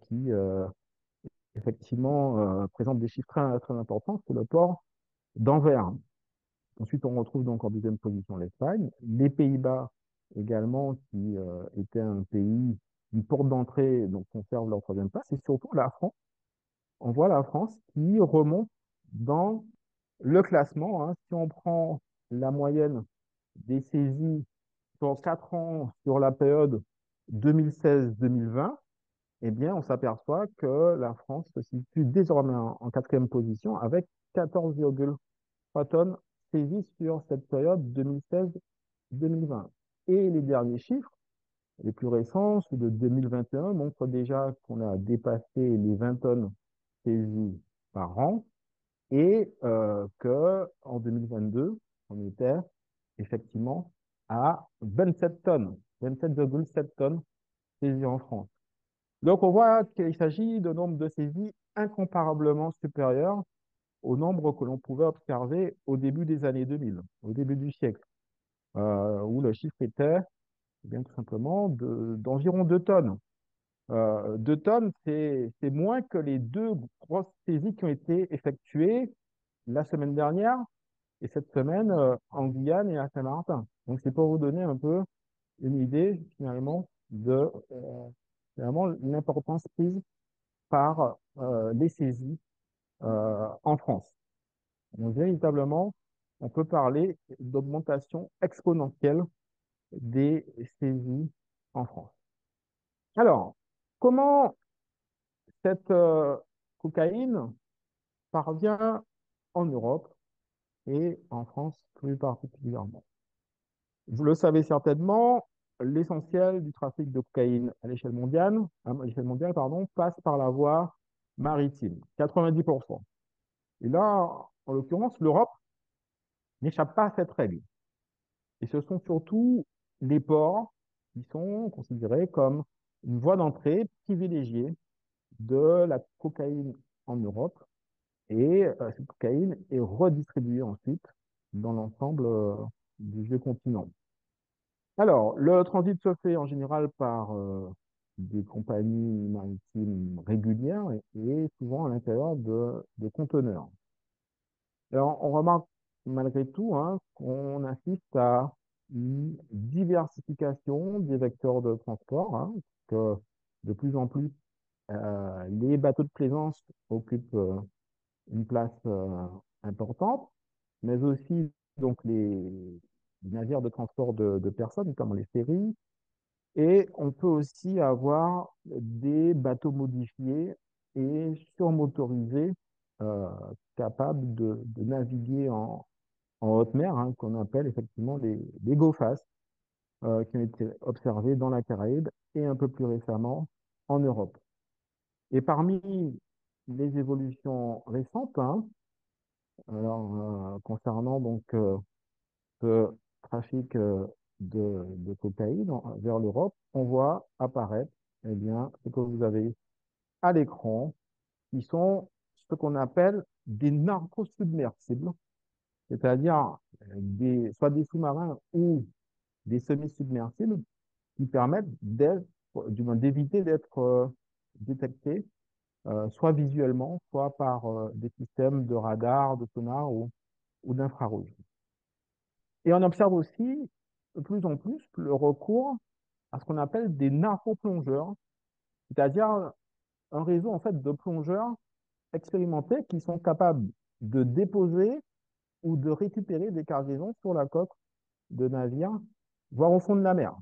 qui effectivement présente des chiffres très, très importants, c'est le port d'Anvers. Ensuite, on retrouve donc en deuxième position l'Espagne, les Pays-Bas également, qui était un pays, une porte d'entrée, donc conserve leur troisième place, et surtout la France. On voit la France qui remonte dans le classement, hein. Si on prend la moyenne des saisies sur 4 ans sur la période 2016-2020, eh bien, on s'aperçoit que la France se situe désormais en quatrième position avec 14,3 tonnes saisies sur cette période 2016-2020. Et les derniers chiffres, les plus récents, ceux de 2021, montrent déjà qu'on a dépassé les 20 tonnes saisies par an et que en 2022, on était effectivement à 27 tonnes, 27,7 tonnes saisies en France. Donc, on voit qu'il s'agit de nombre de saisies incomparablement supérieurs au nombre que l'on pouvait observer au début des années 2000, au début du siècle, où le chiffre était eh bien tout simplement d'environ 2 tonnes. 2 tonnes, c'est moins que les deux grosses saisies qui ont été effectuées la semaine dernière et cette semaine en Guyane et à Saint-Martin. Donc, c'est pour vous donner un peu une idée finalement de finalement l'importance prise par les saisies en France. Donc, véritablement, on peut parler d'augmentation exponentielle des saisies en France. Alors, comment cette cocaïne parvient en Europe et en France plus particulièrement? Vous le savez certainement, l'essentiel du trafic de cocaïne à l'échelle mondiale, pardon, passe par la voie maritime, 90%. Et là, en l'occurrence, l'Europe n'échappe pas à cette règle. Et ce sont surtout les ports qui sont considérés comme une voie d'entrée privilégiée de la cocaïne en Europe. Et cette cocaïne est redistribuée ensuite dans l'ensemble du vieux continent. Alors, le transit se fait en général par des compagnies maritimes régulières et souvent à l'intérieur de conteneurs. Alors, on remarque malgré tout hein, qu'on assiste à une diversification des vecteurs de transport, hein, que de plus en plus les bateaux de plaisance occupent une place importante, mais aussi donc les navires de transport de personnes, notamment les ferries, et on peut aussi avoir des bateaux modifiés et surmotorisés euh, capables de naviguer en haute mer, hein, qu'on appelle effectivement les GoFast, qui ont été observés dans la Caraïbe et un peu plus récemment en Europe. Et parmi les évolutions récentes, hein, alors, concernant donc ce trafic de cocaïne vers l'Europe, on voit apparaître eh bien, ce que vous avez à l'écran, qui sont ce qu'on appelle des narcosubmersibles, c'est-à-dire soit des sous-marins ou des semi-submersibles qui permettent du moins d'éviter d'être détectés, soit visuellement, soit par des systèmes de radar, de sonar ou d'infrarouge. Et on observe aussi de plus en plus le recours à ce qu'on appelle des narcoplongeurs, c'est-à-dire un réseau en fait de plongeurs expérimentés qui sont capables de déposer ou de récupérer des cargaisons sur la coque de navires, voire au fond de la mer.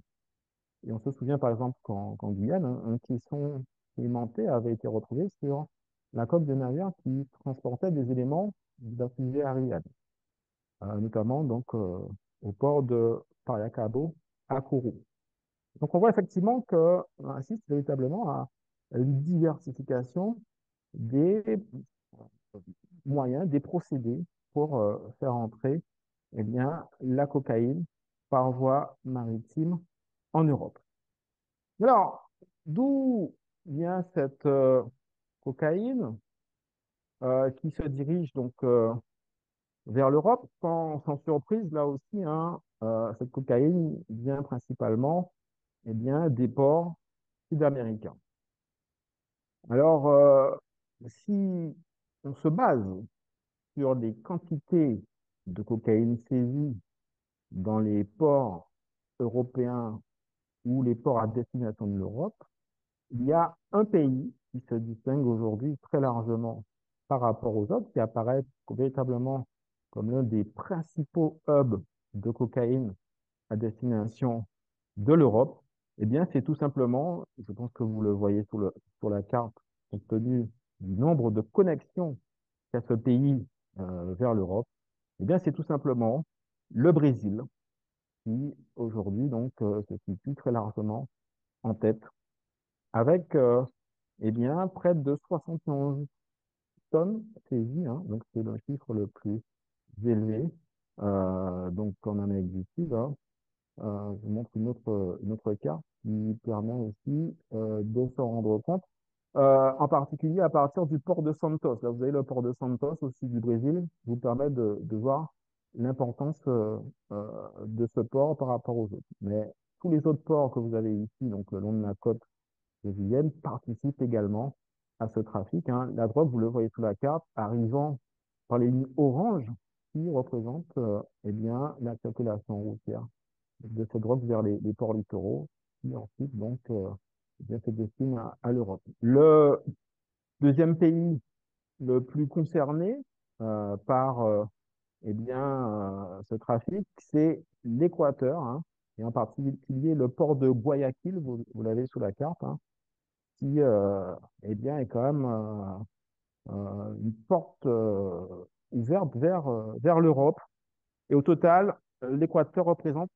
Et on se souvient par exemple qu'en Guyane, un caisson aimanté avait été retrouvé sur la coque de navire qui transportait des éléments d'un fusée Ariane, notamment donc au port de Pariacabo à Kourou. Donc on voit effectivement qu'on assiste véritablement à une diversification des moyens, des procédés pour faire entrer eh bien, la cocaïne par voie maritime en Europe. Alors, d'où vient cette cocaïne qui se dirige donc vers l'Europe? Sans surprise, là aussi, hein, cette cocaïne vient principalement eh bien, des ports sud-américains. Alors, si on se base sur les quantités de cocaïne saisies dans les ports européens ou les ports à destination de l'Europe, il y a un pays qui se distingue aujourd'hui très largement par rapport aux autres qui apparaissent véritablement comme l'un des principaux hubs de cocaïne à destination de l'Europe, eh bien, c'est tout simplement, je pense que vous le voyez sur la carte, compte tenu du nombre de connexions qu'a ce pays vers l'Europe, eh bien, c'est tout simplement le Brésil qui, aujourd'hui, donc, se situe très largement en tête, avec, eh bien, près de 71 tonnes saisies, hein, donc c'est le chiffre le plus élevé, donc en Amérique du Sud, hein. Je vous montre une autre carte qui permet aussi de se rendre compte, en particulier à partir du port de Santos. Là, vous avez le port de Santos aussi du Brésil, qui vous permet de voir l'importance de ce port par rapport aux autres. Mais tous les autres ports que vous avez ici, donc le long de la côte brésilienne, participent également à ce trafic, hein. La drogue, vous le voyez sur la carte, arrivant par les lignes oranges qui représentent eh bien, la circulation routière de cette drogue vers les ports littoraux, qui ensuite donc eh bien, se destinent à l'Europe. Le deuxième pays le plus concerné par eh bien, ce trafic, c'est l'Équateur, hein, et en particulier le port de Guayaquil, vous l'avez sous la carte, hein, qui eh bien, est quand même une porte ouverte vers l'Europe. Et au total, l'Équateur représente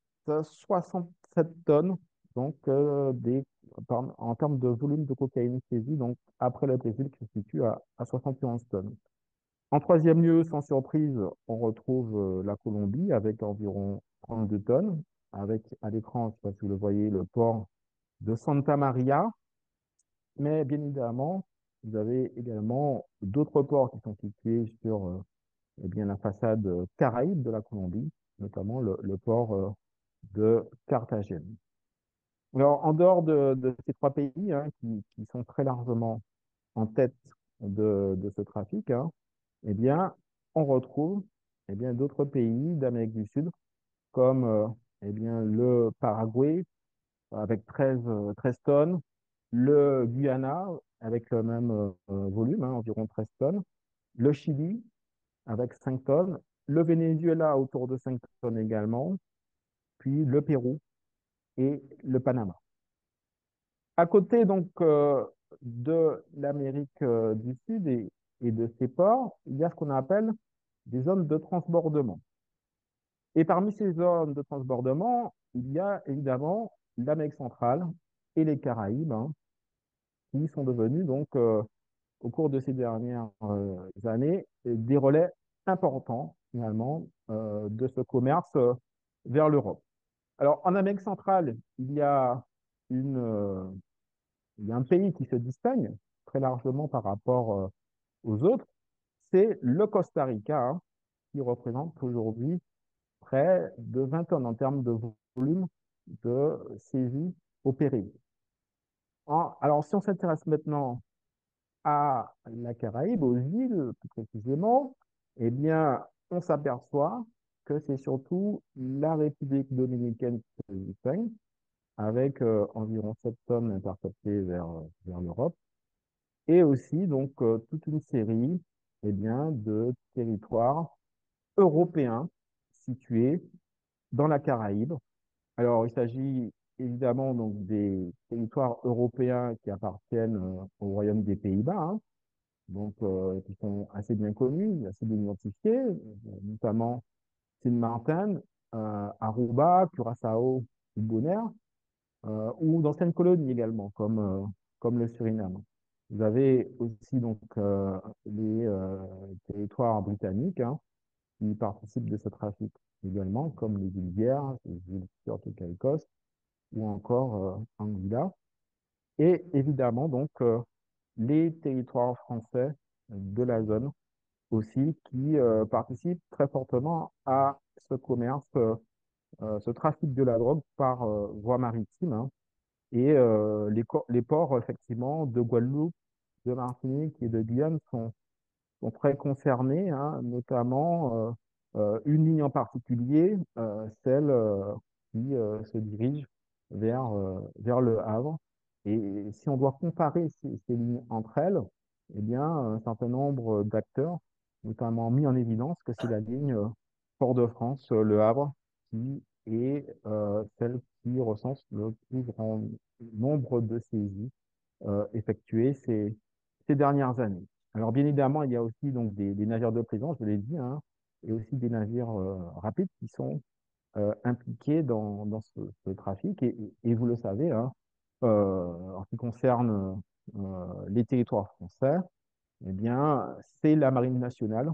67 tonnes, donc en termes de volume de cocaïne saisie, donc après le Brésil qui se situe à 71 tonnes. En troisième lieu, sans surprise, on retrouve la Colombie avec environ 32 tonnes, avec à l'écran, je ne sais pas si vous le voyez, le port de Santa Maria, mais bien évidemment, vous avez également d'autres ports qui sont situés sur eh bien, la façade caraïbe de la Colombie, notamment le port de Carthagène. Alors, en dehors de ces trois pays hein, qui sont très largement en tête de ce trafic, hein, eh bien, on retrouve eh bien, d'autres pays d'Amérique du Sud, comme eh bien, le Paraguay avec 13 tonnes, le Guyana avec le même volume, hein, environ 13 tonnes, le Chili avec 5 tonnes, le Venezuela autour de 5 tonnes également, puis le Pérou et le Panama. À côté donc de l'Amérique du Sud et de ses ports, il y a ce qu'on appelle des zones de transbordement. Et parmi ces zones de transbordement, il y a évidemment l'Amérique centrale et les Caraïbes, hein, qui sont devenus donc au cours de ces dernières années des relais importants finalement de ce commerce vers l'Europe. Alors en Amérique centrale, il y a un pays qui se distingue très largement par rapport aux autres, c'est le Costa Rica, hein, qui représente aujourd'hui près de 20 tonnes en termes de volume de saisie opérée. Alors, si on s'intéresse maintenant à la Caraïbe, aux îles plus précisément, eh bien, on s'aperçoit que c'est surtout la République dominicaine qui se distingue, avec environ 7 tonnes interceptées vers l'Europe, et aussi donc toute une série eh bien, de territoires européens situés dans la Caraïbe. Alors, il s'agit évidemment donc des territoires européens qui appartiennent au Royaume des Pays-Bas, hein, donc qui sont assez bien connus, assez bien identifiés, notamment Sint Maarten, Aruba, Curaçao ou Bonaire, ou d'anciennes colonies également, comme le Suriname. Vous avez aussi donc les territoires britanniques hein, qui participent de ce trafic également, comme les îles Vierges, les îles Turques et Caïcos, ou encore Anguilla. Et évidemment donc les territoires français de la zone aussi qui participent très fortement à ce commerce, ce trafic de la drogue par voie maritime, hein. Et les ports, effectivement, de Guadeloupe, de Martinique et de Guyane sont très concernés, hein, notamment une ligne en particulier, celle qui se dirige vers le Havre. Et si on doit comparer ces lignes entre elles, eh bien, un certain nombre d'acteurs, notamment mis en évidence que c'est la ligne Fort-de-France-Le Havre qui est celle qui recense le plus grand nombre de saisies effectuées ces dernières années. Alors, bien évidemment, il y a aussi donc des navires de plaisance, je l'ai dit, hein, et aussi des navires rapides qui sont impliqués dans ce trafic. Et vous le savez, hein, en ce qui concerne les territoires français, eh bien, c'est la Marine nationale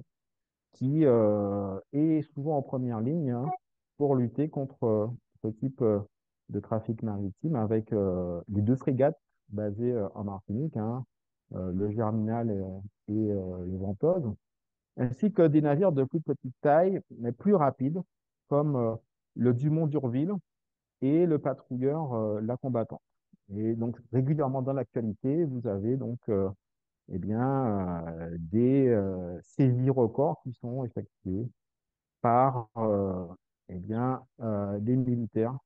qui est souvent en première ligne, hein, pour lutter contre ce type de trafic maritime avec les deux frégates basées en Martinique, hein, le Germinal et le Ventose, ainsi que des navires de plus petite taille, mais plus rapides, comme le Dumont d'Urville et le patrouilleur La Combattante. Et donc, régulièrement dans l'actualité, vous avez donc eh bien, des saisies records qui sont effectuées par eh bien, des militaires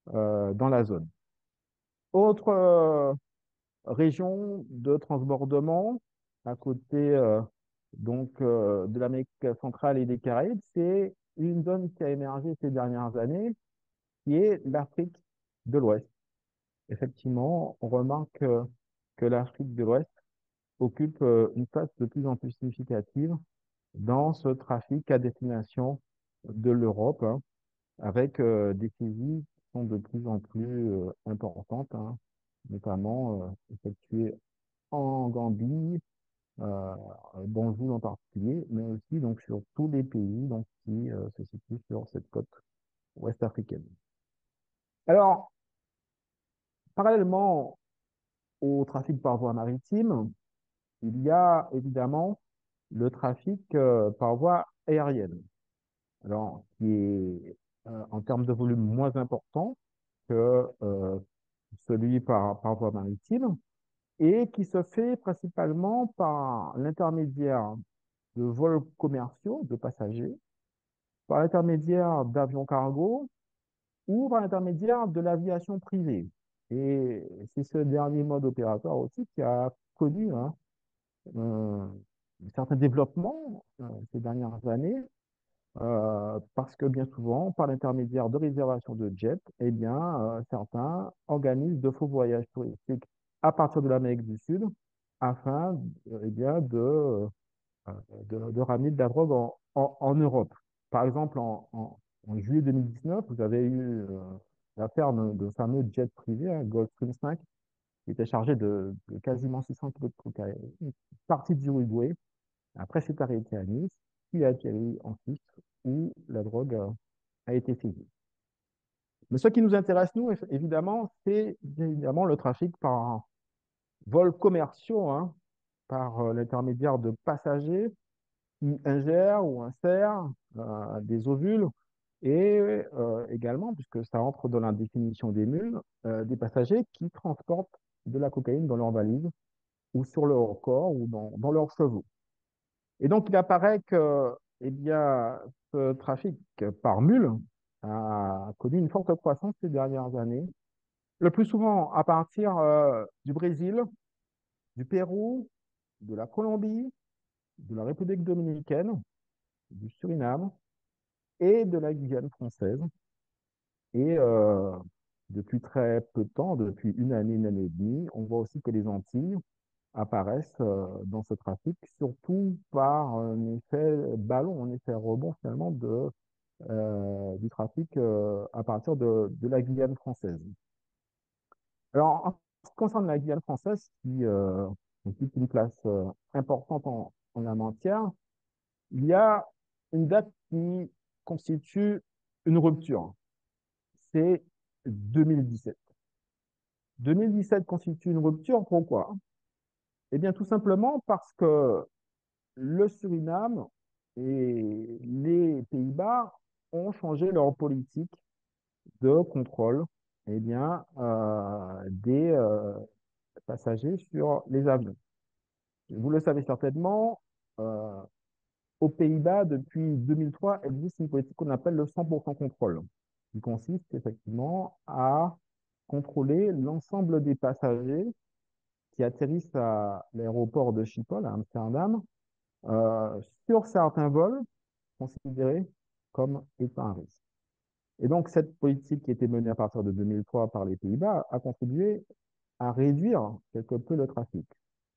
dans la zone. Autre région de transbordement à côté de l'Amérique centrale et des Caraïbes, c'est une zone qui a émergé ces dernières années, qui est l'Afrique de l'Ouest. Effectivement, on remarque que l'Afrique de l'Ouest occupe une place de plus en plus significative dans ce trafic à destination de l'Europe, hein, avec des saisies qui sont de plus en plus importantes, hein, notamment effectuées en Gambie, euh, Banjul en particulier, mais aussi donc sur tous les pays donc, qui se situent sur cette côte ouest africaine. Alors, parallèlement au trafic par voie maritime, il y a évidemment le trafic par voie aérienne. Alors, qui est en termes de volume moins important que celui par voie maritime et qui se fait principalement par l'intermédiaire de vols commerciaux de passagers, par l'intermédiaire d'avions cargo ou par l'intermédiaire de l'aviation privée. Et c'est ce dernier mode opératoire aussi qui a connu, hein, un certain développement ces dernières années, parce que bien souvent, par l'intermédiaire de réservation de jets, eh bien, certains organisent de faux voyages touristiques à partir de l'Amérique du Sud afin eh bien, de ramener de la drogue en Europe. Par exemple, en juillet 2019, vous avez eu l'affaire de fameux jet privé, hein, Gulfstream 5, qui était chargé de quasiment 600 kilos de cocaïne, parti d'Uruguay. Après, c'est arrêté à Nice, puis a atterri en Suisse, où la drogue a été saisie. Mais ce qui nous intéresse, nous, évidemment, c'est bien évidemment le trafic par vols commerciaux, hein, par l'intermédiaire de passagers qui ingèrent ou insèrent des ovules et également, puisque ça entre dans la définition des mules, des passagers qui transportent de la cocaïne dans leur valise ou sur leur corps ou dans leurs chevaux. Et donc, il apparaît que eh bien, ce trafic par mule a connu une forte croissance ces dernières années, le plus souvent à partir du Brésil, du Pérou, de la Colombie, de la République dominicaine, du Suriname et de la Guyane française. Et depuis très peu de temps, depuis une année et demie, on voit aussi que les Antilles apparaissent dans ce trafic, surtout par un effet ballon, un effet rebond finalement du trafic à partir de la Guyane française. Alors, en ce qui concerne la Guyane française, qui occupe une place importante en la matière, il y a une date qui constitue une rupture. C'est 2017. 2017 constitue une rupture, pourquoi? Eh bien, tout simplement parce que le Suriname et les Pays-Bas ont changé leur politique de contrôle eh bien, des passagers sur les avions. Vous le savez certainement, euh, aux Pays-Bas, depuis 2003, existe une politique qu'on appelle le 100% contrôle, qui consiste effectivement à contrôler l'ensemble des passagers qui atterrissent à l'aéroport de Schiphol, à Amsterdam, euh, sur certains vols considérés comme étant un risque. Et donc, cette politique qui était menée à partir de 2003 par les Pays-Bas a contribué à réduire quelque peu le trafic.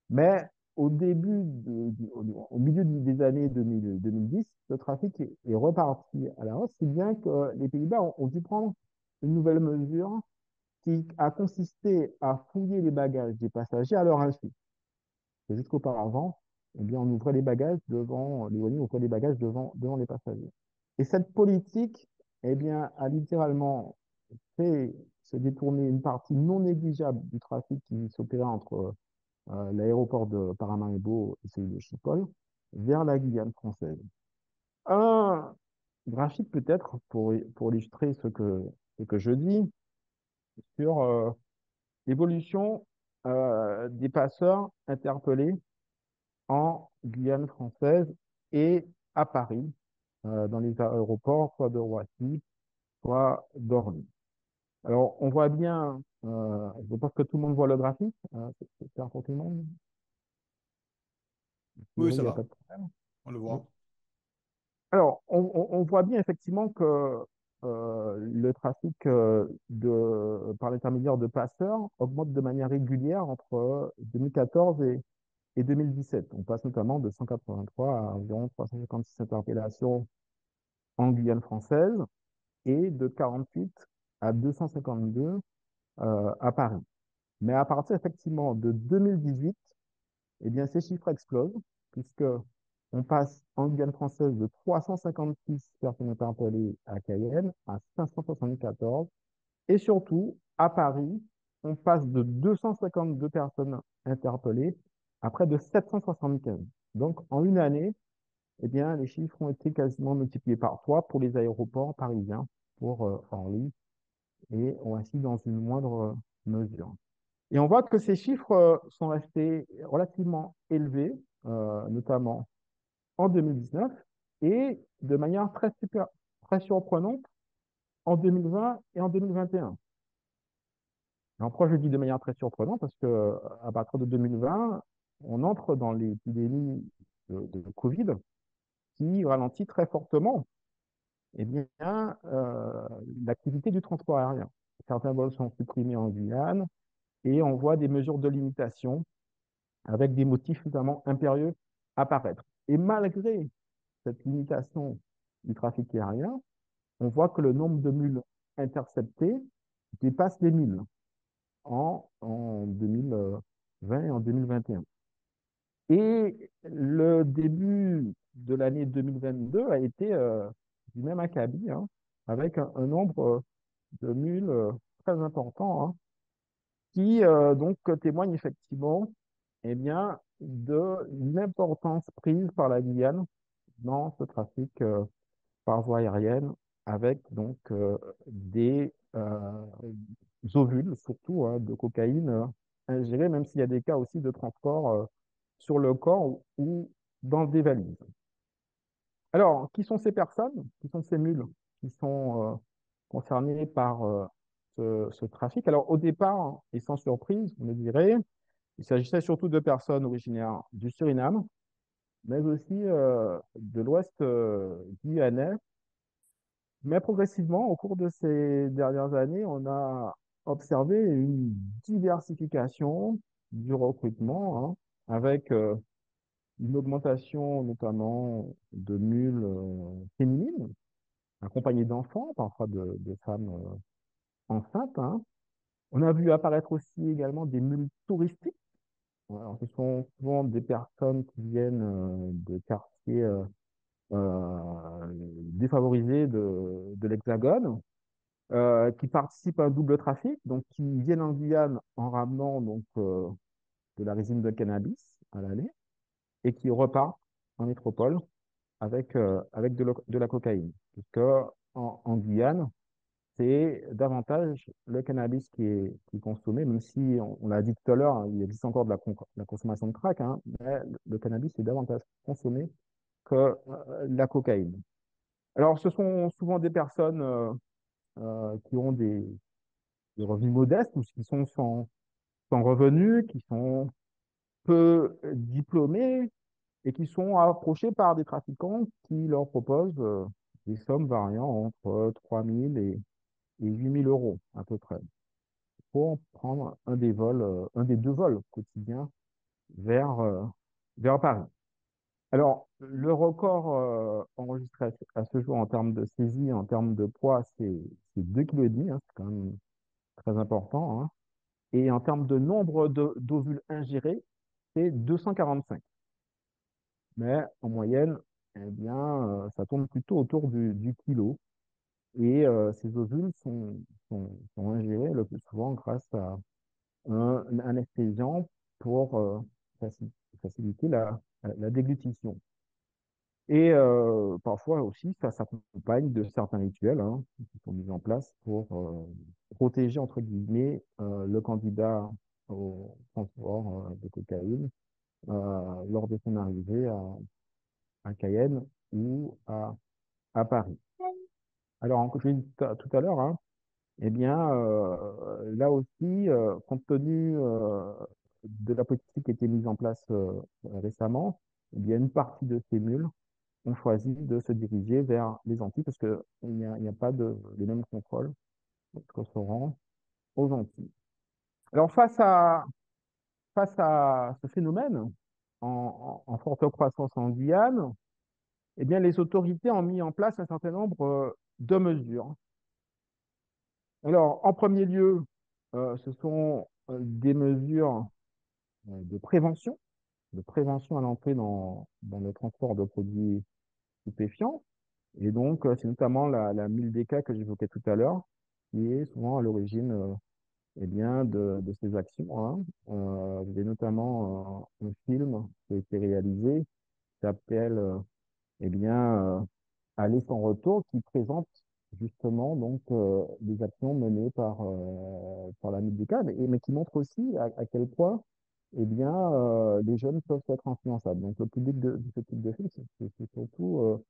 Mais au milieu des années 2010, le trafic est reparti à la hausse, si bien que les Pays-Bas ont dû prendre une nouvelle mesure qui a consisté à fouiller les bagages des passagers à leur insu. Jusqu'auparavant, eh bien, on ouvrait les bagages devant, les douaniers ouvraient les bagages devant les passagers. Et cette politique, eh bien, a littéralement fait se détourner une partie non négligeable du trafic qui s'opérait entre l'aéroport de Paramaribo et celui de Schiphol vers la Guyane française. Un graphique peut-être pour illustrer ce que je dis sur l'évolution des passeurs interpellés en Guyane française et à Paris, dans les aéroports, soit de Roissy, soit d'Orly. Alors, on voit bien, je pense que tout le monde voit le graphique, c'est clair pour tout le monde. A Oui, priori, il ça n'y a pas va, de problème. on le Oui. voit. Alors, on voit bien effectivement que le trafic par l'intermédiaire de passeurs augmente de manière régulière entre 2014 et 2017. On passe notamment de 183 à environ 356 interpellations en Guyane française et de 48 à 252 à Paris. Mais à partir effectivement de 2018, eh bien, ces chiffres explosent, puisque on passe en Guyane française de 356 personnes interpellées à Cayenne à 574. Et surtout, à Paris, on passe de 252 personnes interpellées à près de 775. Donc, en une année, eh bien, les chiffres ont été quasiment multipliés par 3 pour les aéroports parisiens, pour Orly, et ont ainsi dans une moindre mesure. Et on voit que ces chiffres sont restés relativement élevés, notamment en 2019 et de manière très surprenante en 2020 et en 2021. Alors pourquoi je dis de manière très surprenante? Parce que à partir de 2020, on entre dans l'épidémie de Covid qui ralentit très fortement eh bien, l'activité du transport aérien. Certains vols sont supprimés en Guyane et on voit des mesures de limitation avec des motifs notamment impérieux apparaître. Et malgré cette limitation du trafic aérien, on voit que le nombre de mules interceptées dépasse les 1000 en 2020 et en 2021. Et le début de l'année 2022 a été du même acabit, hein, avec un nombre de mules très important, hein, qui donc témoigne effectivement eh bien, de l'importance prise par la Guyane dans ce trafic par voie aérienne avec donc des ovules, surtout hein, de cocaïne ingérée, même s'il y a des cas aussi de transport sur le corps ou dans des valises. Alors, qui sont ces personnes? Qui sont ces mules qui sont concernées par ce trafic? Alors, au départ, et sans surprise, on me dirait, il s'agissait surtout de personnes originaires du Suriname, mais aussi de l'Ouest guyanais. Mais progressivement, au cours de ces dernières années, on a observé une diversification du recrutement, hein, avec une augmentation notamment de mules féminines, accompagnées d'enfants, parfois de femmes enceintes, hein. On a vu apparaître aussi également des mules touristiques. Alors, ce sont souvent des personnes qui viennent de quartiers défavorisés de l'Hexagone, qui participent à un double trafic, donc qui viennent en Guyane en ramenant donc, de la résine de cannabis à l'aller et qui repartent en métropole avec de la cocaïne. Puisque en Guyane, c'est davantage le cannabis qui est consommé, même si on l'a dit tout à l'heure, hein, il existe encore de la consommation de crack, hein, mais le cannabis est davantage consommé que la cocaïne. Alors, ce sont souvent des personnes qui ont des revenus modestes ou qui sont sans revenus, qui sont peu diplômés et qui sont approchés par des trafiquants qui leur proposent des sommes variant entre 3 000 et 8 000 euros à peu près pour prendre un des deux vols quotidiens vers, vers Paris. Alors, le record enregistré à ce jour en termes de saisie, en termes de poids, c'est 2,5 kg, hein, c'est quand même très important, hein. Et en termes de nombre d'ovules ingérés, c'est 245. Mais en moyenne, eh bien, ça tourne plutôt autour du kilo. Et ces ovules sont ingérés le plus souvent grâce à un anesthésiant pour faciliter la déglutition. Et parfois aussi, ça s'accompagne de certains rituels, hein, qui sont mis en place pour protéger, entre guillemets, le candidat au transport de cocaïne lors de son arrivée à Cayenne ou à Paris. Alors, comme je l'ai dit tout à l'heure, hein, eh bien, là aussi, compte tenu de la politique qui a été mise en place récemment, eh bien, une partie de ces mules ont choisi de se diriger vers les Antilles parce qu'il n'y a pas les mêmes contrôles que se rend aux Antilles. Alors, face à ce phénomène en forte croissance en Guyane, eh bien, les autorités ont mis en place un certain nombre de mesures. Alors, en premier lieu, ce sont des mesures de prévention à l'entrée dans le transport de produits stupéfiants. Et donc, c'est notamment la MILDECA que j'évoquais tout à l'heure, qui est souvent à l'origine eh bien, de ces actions, hein. J'ai notamment un film qui a été réalisé qui s'appelle eh bien, Aller sans retour, qui présente justement donc des actions menées par la MILDECA, mais qui montre aussi à quel point eh bien, les jeunes peuvent être influençables. Donc, le public de ce type de film, c'est surtout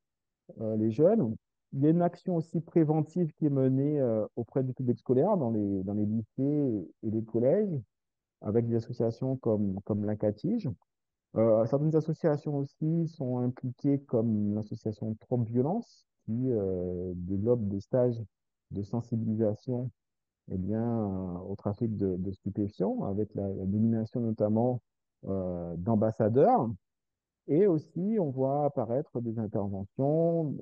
les jeunes. Il y a une action aussi préventive qui est menée auprès du public scolaire dans les lycées et les collèges, avec des associations comme l'Incatige. Certaines associations aussi sont impliquées, comme l'association Trop Violence, qui développe des stages de sensibilisation eh bien, au trafic de stupéfiants, avec la nomination notamment d'ambassadeurs. Et aussi, on voit apparaître des interventions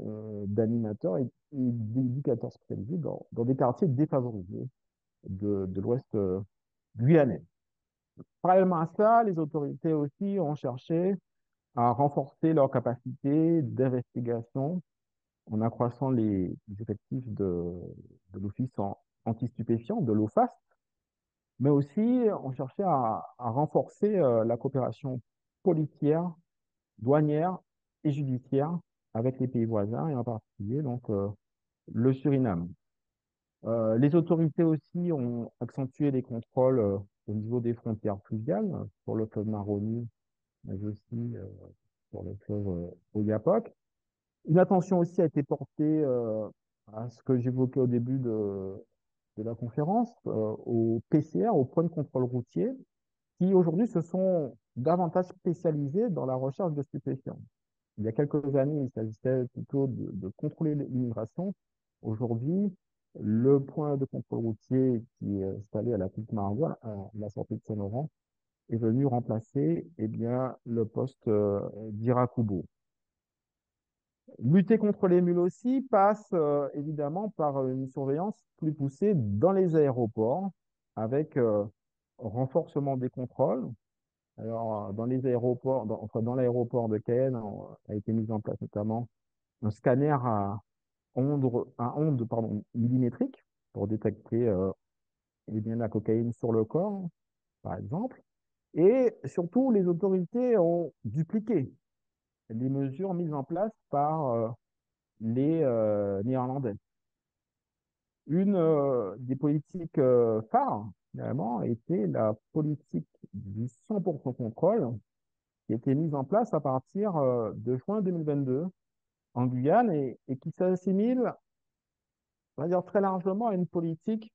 d'animateurs et d'éducateurs spécialisés dans des quartiers défavorisés de l'Ouest guyanais. Parallèlement à ça, les autorités aussi ont cherché à renforcer leur capacité d'investigation en accroissant les effectifs de l'Office anti-stupéfiants, de l'OFAST, mais aussi on cherchait à renforcer la coopération policière, douanière et judiciaire avec les pays voisins et en particulier donc le Suriname. Les autorités aussi ont accentué les contrôles au niveau des frontières fluviales sur le fleuve Maroni, mais aussi sur le fleuve Oyapock. Une attention aussi a été portée à ce que j'évoquais au début de la conférence, au PCR, au point de contrôle routier, qui aujourd'hui se sont davantage spécialisés dans la recherche de stupéfiants. Il y a quelques années, il s'agissait plutôt de contrôler l'immigration. Aujourd'hui, le point de contrôle routier qui est installé à la Petite Maravilla, à la sortie de Saint-Laurent, est venu remplacer eh bien, le poste d'Irakubo. Lutter contre les mules aussi passe évidemment par une surveillance plus poussée dans les aéroports, avec renforcement des contrôles. Alors, dans les aéroports, enfin, dans l'aéroport de Cayenne, a été mis en place notamment un scanner à ondes millimétriques pour détecter eh bien, la cocaïne sur le corps, par exemple. Et surtout, les autorités ont dupliqué les mesures mises en place par les Néerlandais. Une des politiques phares, finalement, a été la politique du 100% contrôle qui a été mise en place à partir de juin 2022 en Guyane et qui s'assimile, on va dire très largement, à une politique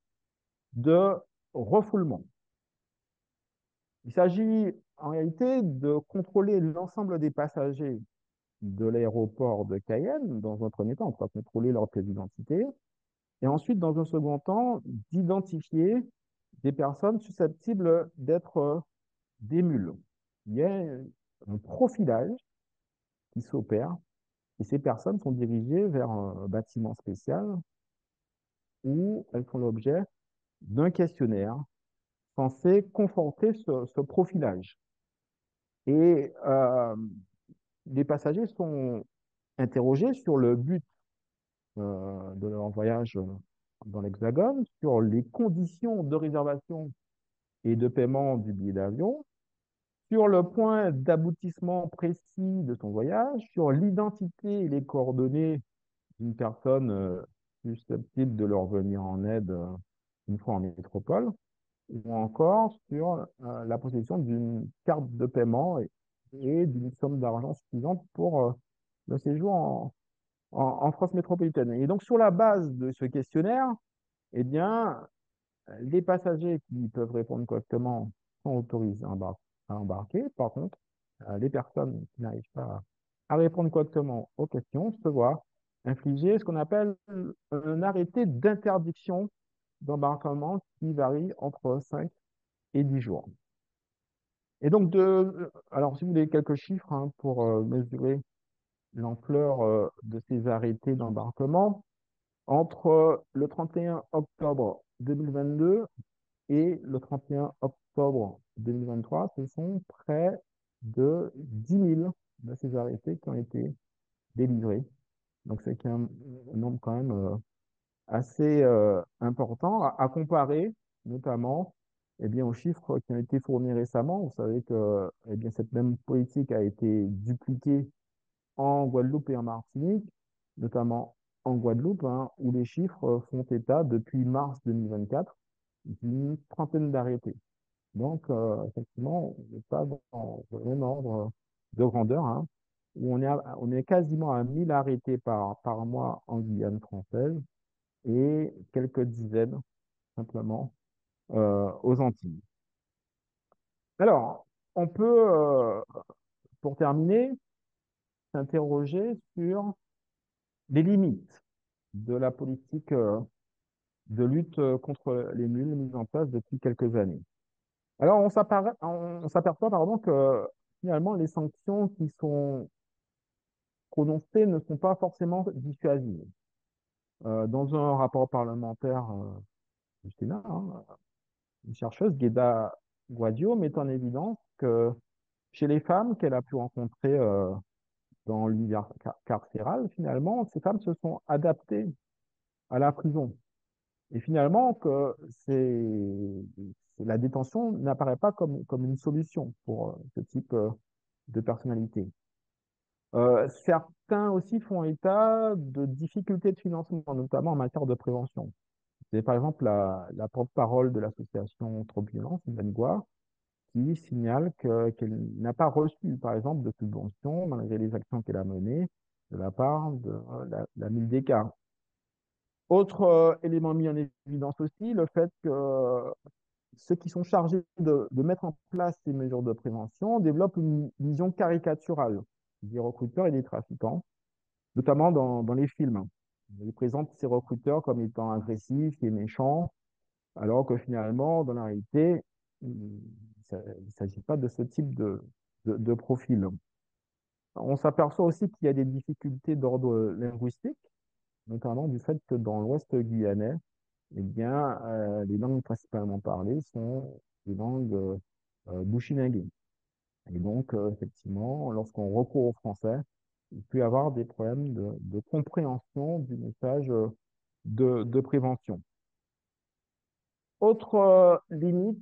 de refoulement. Il s'agit en réalité de contrôler l'ensemble des passagers de l'aéroport de Cayenne, dans un premier temps, on va contrôler leur pièce d'identité, et ensuite, dans un second temps, d'identifier des personnes susceptibles d'être des mules. Il y a un profilage qui s'opère et ces personnes sont dirigées vers un bâtiment spécial où elles font l'objet d'un questionnaire censé conforter ce profilage. Et les passagers sont interrogés sur le but de leur voyage dans l'Hexagone, sur les conditions de réservation et de paiement du billet d'avion, sur le point d'aboutissement précis de son voyage, sur l'identité et les coordonnées d'une personne susceptible de leur venir en aide une fois en métropole, ou encore sur la possession d'une carte de paiement et d'une somme d'argent suffisante pour le séjour en France métropolitaine. Et donc, sur la base de ce questionnaire, eh bien, les passagers qui peuvent répondre correctement sont autorisés à embarquer. Par contre, les personnes qui n'arrivent pas à répondre correctement aux questions se voient infliger ce qu'on appelle un arrêté d'interdiction d'embarquement qui varie entre 5 et 10 jours. Et donc, alors, si vous voulez quelques chiffres hein, pour mesurer l'ampleur de ces arrêtés d'embarquement, entre le 31 octobre 2022 et le 31 octobre 2023, ce sont près de 10 000 de ces arrêtés qui ont été délivrés. Donc, c'est un nombre quand même assez important à comparer, notamment eh bien, aux chiffres qui ont été fournis récemment. Vous savez que eh bien, cette même politique a été dupliquée en Guadeloupe et en Martinique, notamment en Guadeloupe, hein, où les chiffres font état depuis mars 2024 d'une trentaine d'arrêtés. Donc, effectivement, on n'est pas dans le même ordre de grandeur, hein, où on est quasiment à 1000 arrêtés par mois en Guyane française et quelques dizaines simplement aux Antilles. Alors, on peut, pour terminer, s'interroger sur les limites de la politique de lutte contre les mules mise en place depuis quelques années. Alors, on s'aperçoit, pardon, que finalement, les sanctions qui sont prononcées ne sont pas forcément dissuasives. Dans un rapport parlementaire du Sénat, hein, une chercheuse, Gueda Guadio, met en évidence que chez les femmes qu'elle a pu rencontrer dans l'univers carcéral, finalement, ces femmes se sont adaptées à la prison. Et finalement, que la détention n'apparaît pas comme une solution pour ce type de personnalité. Certains aussi font état de difficultés de financement, notamment en matière de prévention. C'est par exemple la porte-parole de l'association Trop Violence, Yvonne Gouard, qui signale qu'elle n'a pas reçu, par exemple, de subventions malgré les actions qu'elle a menées de la part de la MILDECA. Autre élément mis en évidence aussi, le fait que ceux qui sont chargés de mettre en place ces mesures de prévention développent une vision caricaturale des recruteurs et des trafiquants, notamment dans les films. Ils présentent ces recruteurs comme étant agressifs et méchants, alors que finalement, dans la réalité, il ne s'agit pas de ce type de profil. On s'aperçoit aussi qu'il y a des difficultés d'ordre linguistique, notamment du fait que dans l'Ouest guyanais, eh bien, les langues principalement parlées sont des langues bushinangé. Et donc, effectivement, lorsqu'on recourt au français, il peut y avoir des problèmes de compréhension du message de prévention. Autre limite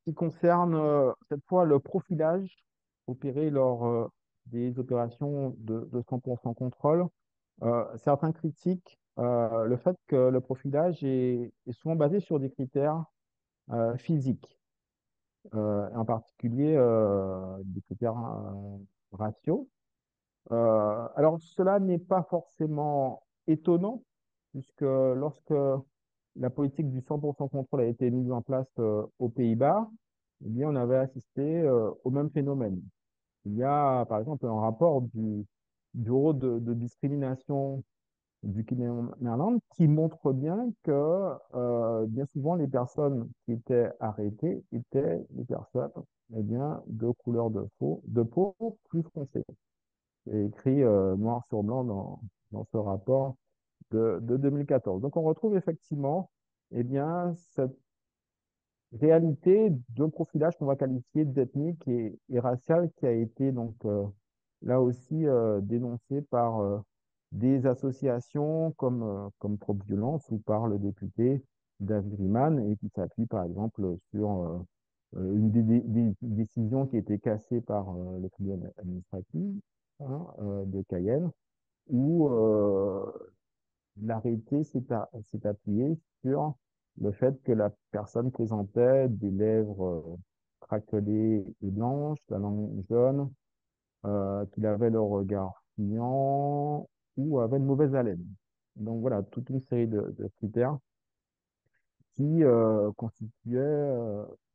qui concerne cette fois le profilage opéré lors des opérations de 100% contrôle. Certains critiquent le fait que le profilage est souvent basé sur des critères physiques, en particulier des critères raciaux. Alors, cela n'est pas forcément étonnant, puisque lorsque la politique du 100% contrôle a été mise en place aux Pays-Bas, eh bien, on avait assisté au même phénomène. Il y a, par exemple, un rapport du Bureau de discrimination du Maryland qui montre bien que bien souvent les personnes qui étaient arrêtées étaient des personnes eh bien, de couleur de peau plus foncée. C'est écrit noir sur blanc dans ce rapport de 2014. Donc on retrouve effectivement eh bien, cette réalité d'un profilage qu'on va qualifier d'ethnique et racial qui a été donc là aussi dénoncé par des associations comme Trop Violence ou par le député David Riemann et qui s'appuie par exemple sur une des décisions qui a été cassée par le tribunal administratif hein, de Cayenne où l'arrêté s'est appuyé sur le fait que la personne présentait des lèvres craquelées et blanches, la langue jaune, qu'il avait le regard fuyant ou avait une mauvaise haleine. Donc voilà, toute une série de critères qui constituaient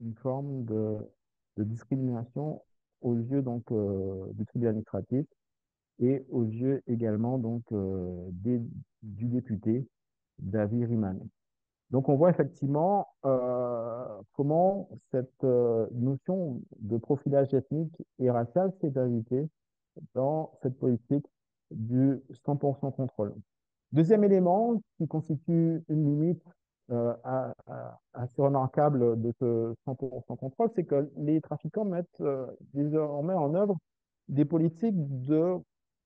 une forme de discrimination aux yeux donc du tribunal administratif et aux yeux également donc du député David Riemann. Donc on voit effectivement comment cette notion de profilage ethnique et racial s'est invitée dans cette politique du 100% contrôle. Deuxième élément qui constitue une limite assez remarquable de ce 100% contrôle, c'est que les trafiquants mettent désormais en œuvre des politiques de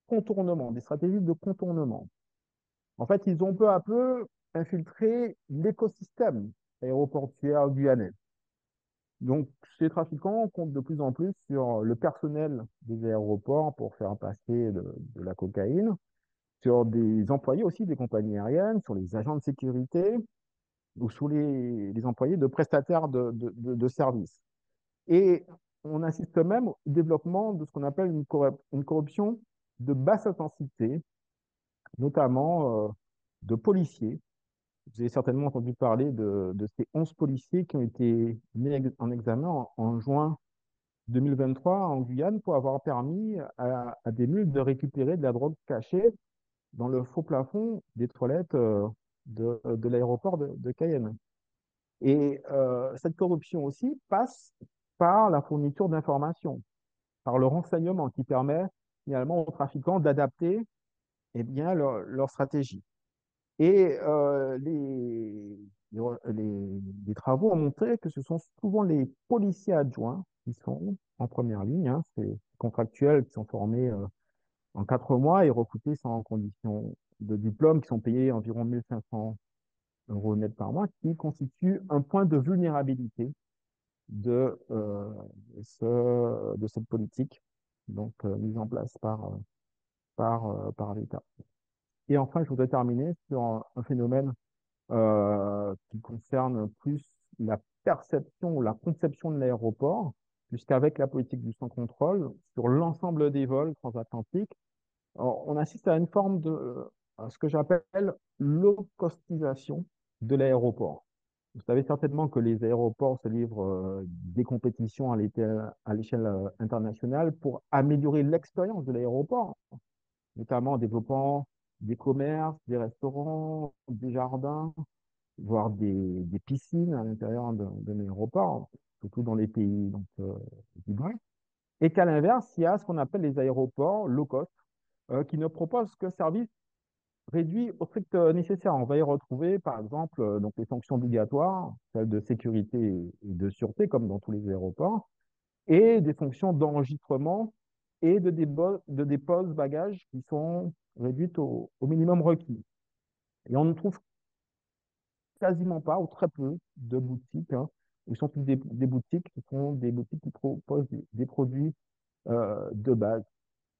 contournement, des stratégies de contournement. En fait, ils ont peu à peu infiltré l'écosystème aéroportuaire guyanais. Donc, ces trafiquants comptent de plus en plus sur le personnel des aéroports pour faire passer de la cocaïne, sur des employés aussi des compagnies aériennes, sur les agents de sécurité ou sur les employés de prestataires de services. Et on assiste même au développement de ce qu'on appelle une corruption de basse intensité, notamment de policiers. Vous avez certainement entendu parler de ces 11 policiers qui ont été mis en examen en juin 2023 en Guyane pour avoir permis à des mules de récupérer de la drogue cachée dans le faux plafond des toilettes de l'aéroport de Cayenne. Et cette corruption aussi passe par la fourniture d'informations, par le renseignement qui permet finalement aux trafiquants d'adapter eh bien, leur stratégie. Et les travaux ont montré que ce sont souvent les policiers adjoints qui sont en première ligne, hein, ces contractuels qui sont formés en 4 mois et recrutés sans condition de diplôme, qui sont payés environ 1 500 € net par mois, qui constituent un point de vulnérabilité de cette politique donc, mise en place par l'État. Et enfin, je voudrais terminer sur un phénomène qui concerne plus la perception ou la conception de l'aéroport, puisqu'avec la politique du sans contrôle, sur l'ensemble des vols transatlantiques, on assiste à une forme à ce que j'appelle low-costisation de l'aéroport. Vous savez certainement que les aéroports se livrent des compétitions à l'échelle internationale pour améliorer l'expérience de l'aéroport, notamment en développant des commerces, des restaurants, des jardins, voire des piscines à l'intérieur d'un aéroport, surtout dans les pays donc, du Golfe. Et qu'à l'inverse, il y a ce qu'on appelle les aéroports low cost, qui ne proposent que services réduits au strict nécessaire. On va y retrouver, par exemple, donc les fonctions obligatoires, celles de sécurité et de sûreté, comme dans tous les aéroports, et des fonctions d'enregistrement et de dépose bagages qui sont réduites au minimum requis. Et on ne trouve quasiment pas ou très peu de boutiques, hein, où sont toutes des boutiques qui sont des boutiques qui proposent des produits de base.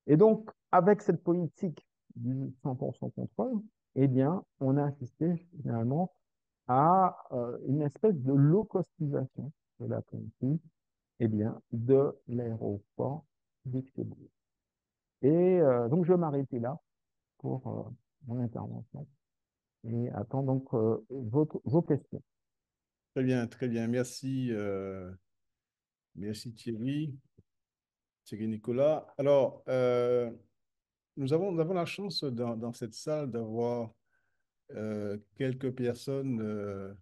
Et donc, avec cette politique du 100% contrôle, eh bien, on a assisté finalement à une espèce de low-costisation de la politique, eh bien, de l'aéroport d'Ixelles. Et donc, je vais m'arrêter là pour mon intervention et attends donc vos questions. Très bien, merci. Merci Thierry, Thierry Nicolas. Alors, nous avons la chance dans cette salle d'avoir quelques personnes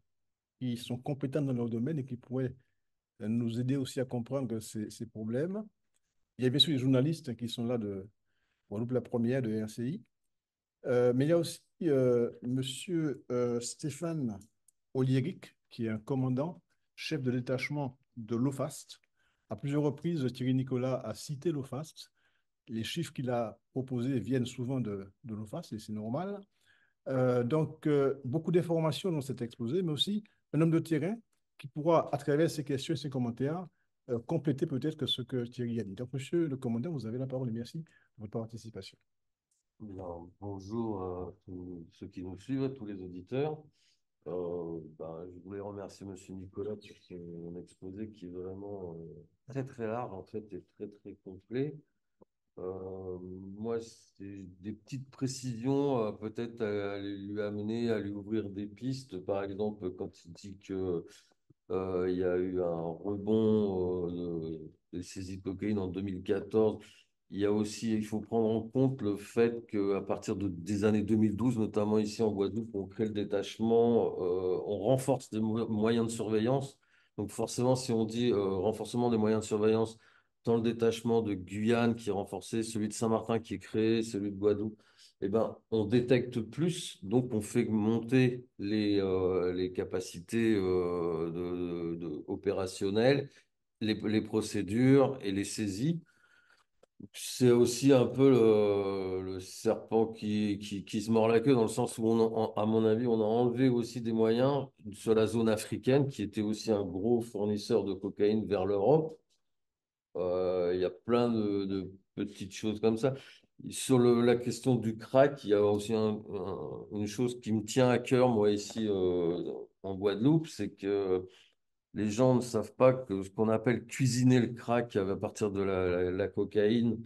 qui sont compétentes dans leur domaine et qui pourraient nous aider aussi à comprendre ces problèmes. Il y a bien sûr les journalistes qui sont là de Guadeloupe la première, de RCI. Mais il y a aussi Monsieur Stéphane Oliéric, qui est un commandant, chef de détachement de l'OFAST. À plusieurs reprises, Thierry Nicolas a cité l'OFAST. Les chiffres qu'il a proposés viennent souvent de l'OFAST et c'est normal. Beaucoup d'informations dans cet exposé, mais aussi un homme de terrain qui pourra, à travers ses questions et ses commentaires, compléter peut-être que ce que Thierry a dit. Donc, monsieur le commandant, vous avez la parole et merci de votre participation. Bien, bonjour à tous ceux qui nous suivent, tous les auditeurs. Je voulais remercier Monsieur Nicolas pour son exposé qui est vraiment très très large en fait et très très complet. Moi, c'est des petites précisions peut-être à lui amener, à lui ouvrir des pistes. Par exemple, quand il dit que il y a eu un rebond de saisies de cocaïne en 2014. Il y a aussi, il faut prendre en compte le fait qu'à partir des années 2012, notamment ici en Guadeloupe, on crée le détachement, on renforce des moyens de surveillance. Donc forcément, si on dit renforcement des moyens de surveillance dans le détachement de Guyane qui est renforcé, celui de Saint-Martin qui est créé, celui de Guadeloupe, eh ben, on détecte plus, donc on fait monter les capacités opérationnelles, les procédures et les saisies. C'est aussi un peu le serpent qui se mord la queue, dans le sens où, à mon avis, on a enlevé aussi des moyens sur la zone africaine, qui était aussi un gros fournisseur de cocaïne vers l'Europe. Il y a plein de petites choses comme ça. Sur la question du crack, il y a aussi une chose qui me tient à cœur, moi, ici en Guadeloupe, c'est que les gens ne savent pas que ce qu'on appelle cuisiner le crack à partir de la cocaïne,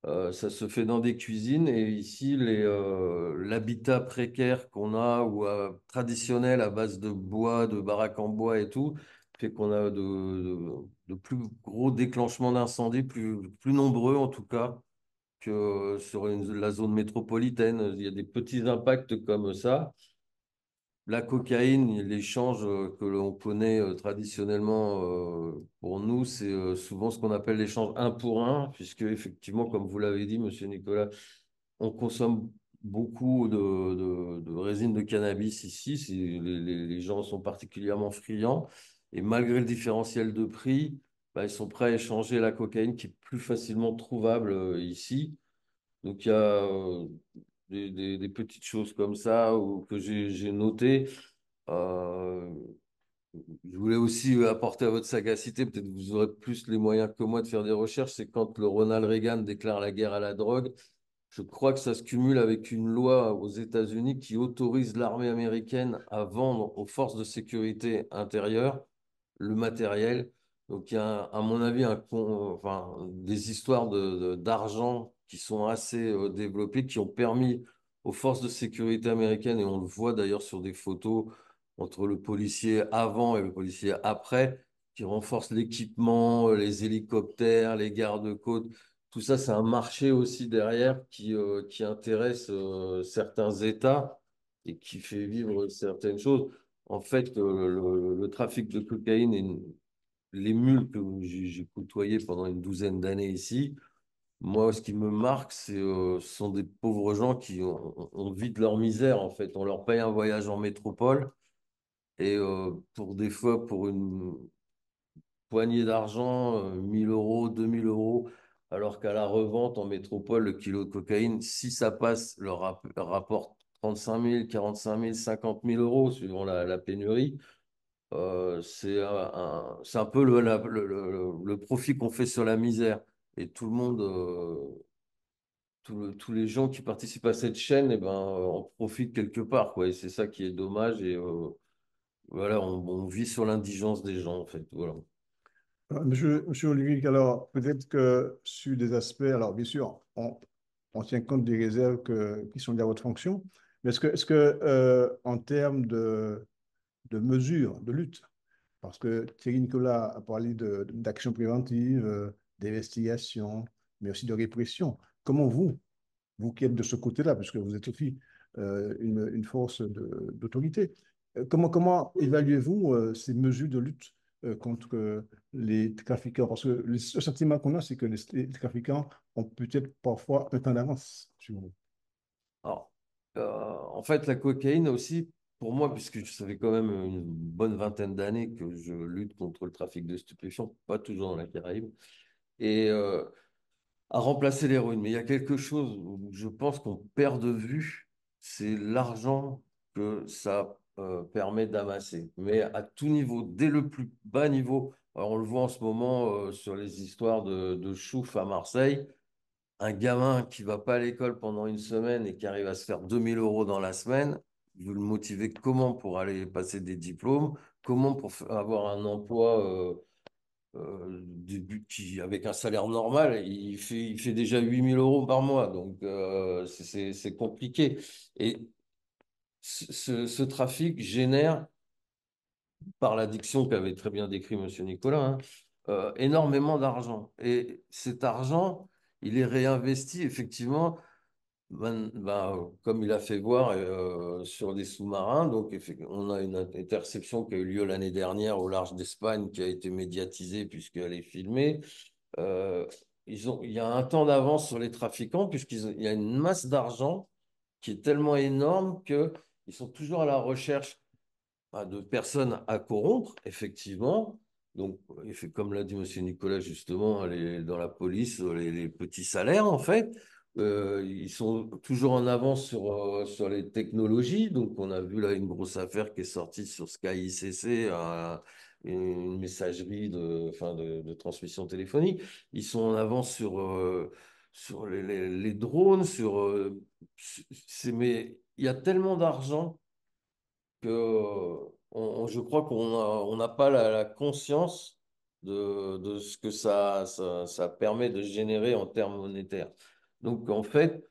ça se fait dans des cuisines. Et ici, l'habitat précaire qu'on a, ou traditionnel à base de bois, de baraques en bois et tout, fait qu'on a de plus gros déclenchements d'incendies, plus nombreux en tout cas, que sur la zone métropolitaine. Il y a des petits impacts comme ça. La cocaïne, l'échange que l'on connaît traditionnellement pour nous, c'est souvent ce qu'on appelle l'échange un pour un, puisque effectivement, comme vous l'avez dit, Monsieur Nicolas, on consomme beaucoup de résine de cannabis ici. Les gens sont particulièrement friands. Et malgré le différentiel de prix, bah, ils sont prêts à échanger la cocaïne qui est plus facilement trouvable ici. Donc il y a des petites choses comme ça que j'ai notées. Euh, je voulais aussi apporter à votre sagacité, peut-être que vous aurez plus les moyens que moi de faire des recherches, c'est quand le Ronald Reagan déclare la guerre à la drogue. Je crois que ça se cumule avec une loi aux États-Unis qui autorise l'armée américaine à vendre aux forces de sécurité intérieure le matériel. Donc, il y a, à mon avis, enfin, des histoires d'argent qui sont assez développées, qui ont permis aux forces de sécurité américaines, et on le voit d'ailleurs sur des photos entre le policier avant et le policier après, qui renforcent l'équipement, les hélicoptères, les gardes-côtes. Tout ça, c'est un marché aussi derrière qui intéresse certains États et qui fait vivre certaines choses. En fait, le trafic de cocaïne et les mules que j'ai côtoyées pendant une douzaine d'années ici, moi, ce qui me marque, ce sont des pauvres gens qui ont vie de leur misère, en fait. On leur paye un voyage en métropole et pour des fois, pour une poignée d'argent, 1000 euros, 2000 euros, alors qu'à la revente en métropole, le kilo de cocaïne, si ça passe, rapporte 35 000, 45 000, 50 000 euros, suivant la pénurie. C'est un peu le profit qu'on fait sur la misère. Et tout le monde, tous les gens qui participent à cette chaîne, eh ben, en profitent quelque part, quoi. Et c'est ça qui est dommage. Et voilà, on vit sur l'indigence des gens, en fait. Voilà. Monsieur Olivier, alors peut-être que sur des aspects, alors bien sûr, on tient compte des réserves qui sont liées à votre fonction, mais en termes de mesures, de lutte, Parce que Thierry Nicolas a parlé d'action préventive, d'investigation, mais aussi de répression. Comment vous qui êtes de ce côté-là, puisque vous êtes aussi une force d'autorité, comment évaluez-vous ces mesures de lutte contre les trafiquants? Parce que le sentiment qu'on a, c'est que les trafiquants ont peut-être parfois un temps d'avance sur vous. Alors, en fait, la cocaïne aussi, pour moi, puisque ça fait quand même une bonne vingtaine d'années que je lutte contre le trafic de stupéfiants, pas toujours dans la Caraïbe, et à remplacer l'héroïne. Mais il y a quelque chose où je pense qu'on perd de vue, c'est l'argent que ça permet d'amasser. Mais à tout niveau, dès le plus bas niveau, alors on le voit en ce moment sur les histoires de chouf à Marseille, un gamin qui va pas à l'école pendant une semaine et qui arrive à se faire 2000 € dans la semaine, vous le motivez comment pour aller passer des diplômes, comment pour avoir un emploi avec un salaire normal, il fait déjà 8000 € par mois, donc c'est compliqué. Et ce trafic génère, par l'addiction qu'avait très bien décrit Monsieur Nicolas, hein, énormément d'argent. Et cet argent, il est réinvesti effectivement comme il a fait voir sur des sous-marins. Donc, on a une interception qui a eu lieu l'année dernière au large d'Espagne, qui a été médiatisée puisqu'elle est filmée. Euh, il y a un temps d'avance sur les trafiquants puisqu'il y a une masse d'argent qui est tellement énorme qu'ils sont toujours à la recherche de personnes à corrompre, effectivement. Donc, comme l'a dit M. Nicolas, justement, dans la police, les petits salaires, en fait, ils sont toujours en avance sur les technologies. Donc, on a vu là une grosse affaire qui est sortie sur Sky ICC, une messagerie de transmission téléphonique. Ils sont en avance sur les drones, mais il y a tellement d'argent que je crois on n'a pas la conscience de ce que ça permet de générer en termes monétaires. Donc, en fait,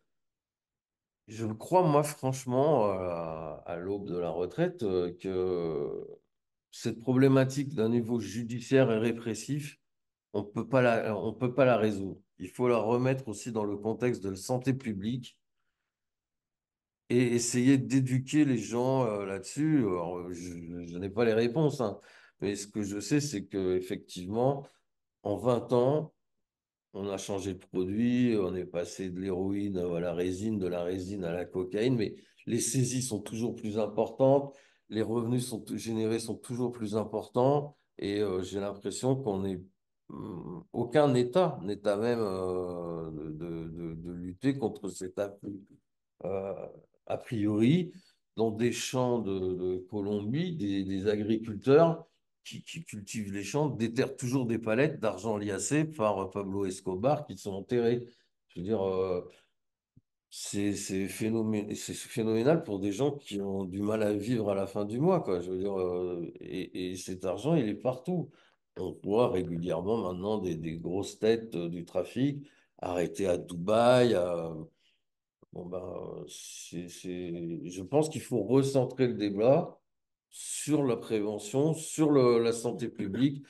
je crois, moi, franchement, à l'aube de la retraite, que cette problématique d'un niveau judiciaire et répressif, on peut pas la résoudre. Il faut la remettre aussi dans le contexte de la santé publique et essayer d'éduquer les gens là-dessus. Alors, je n'ai pas les réponses, hein, mais ce que je sais, c'est que effectivement, en 20 ans, on a changé de produit, on est passé de l'héroïne à la résine, de la résine à la cocaïne, mais les saisies sont toujours plus importantes, les revenus générés sont toujours plus importants, et j'ai l'impression qu'on est aucun État n'est à même de lutter contre cet afflux euh, a priori, dans des champs de Colombie, des agriculteurs qui cultivent les champs déterrent toujours des palettes d'argent liassé par Pablo Escobar qui sont enterrés. Je veux dire, c'est phénoménal pour des gens qui ont du mal à vivre à la fin du mois, quoi. Je veux dire, et cet argent, il est partout. On voit régulièrement maintenant des grosses têtes du trafic arrêtées à Dubaï, bon, ben, je pense qu'il faut recentrer le débat sur la prévention, sur la santé publique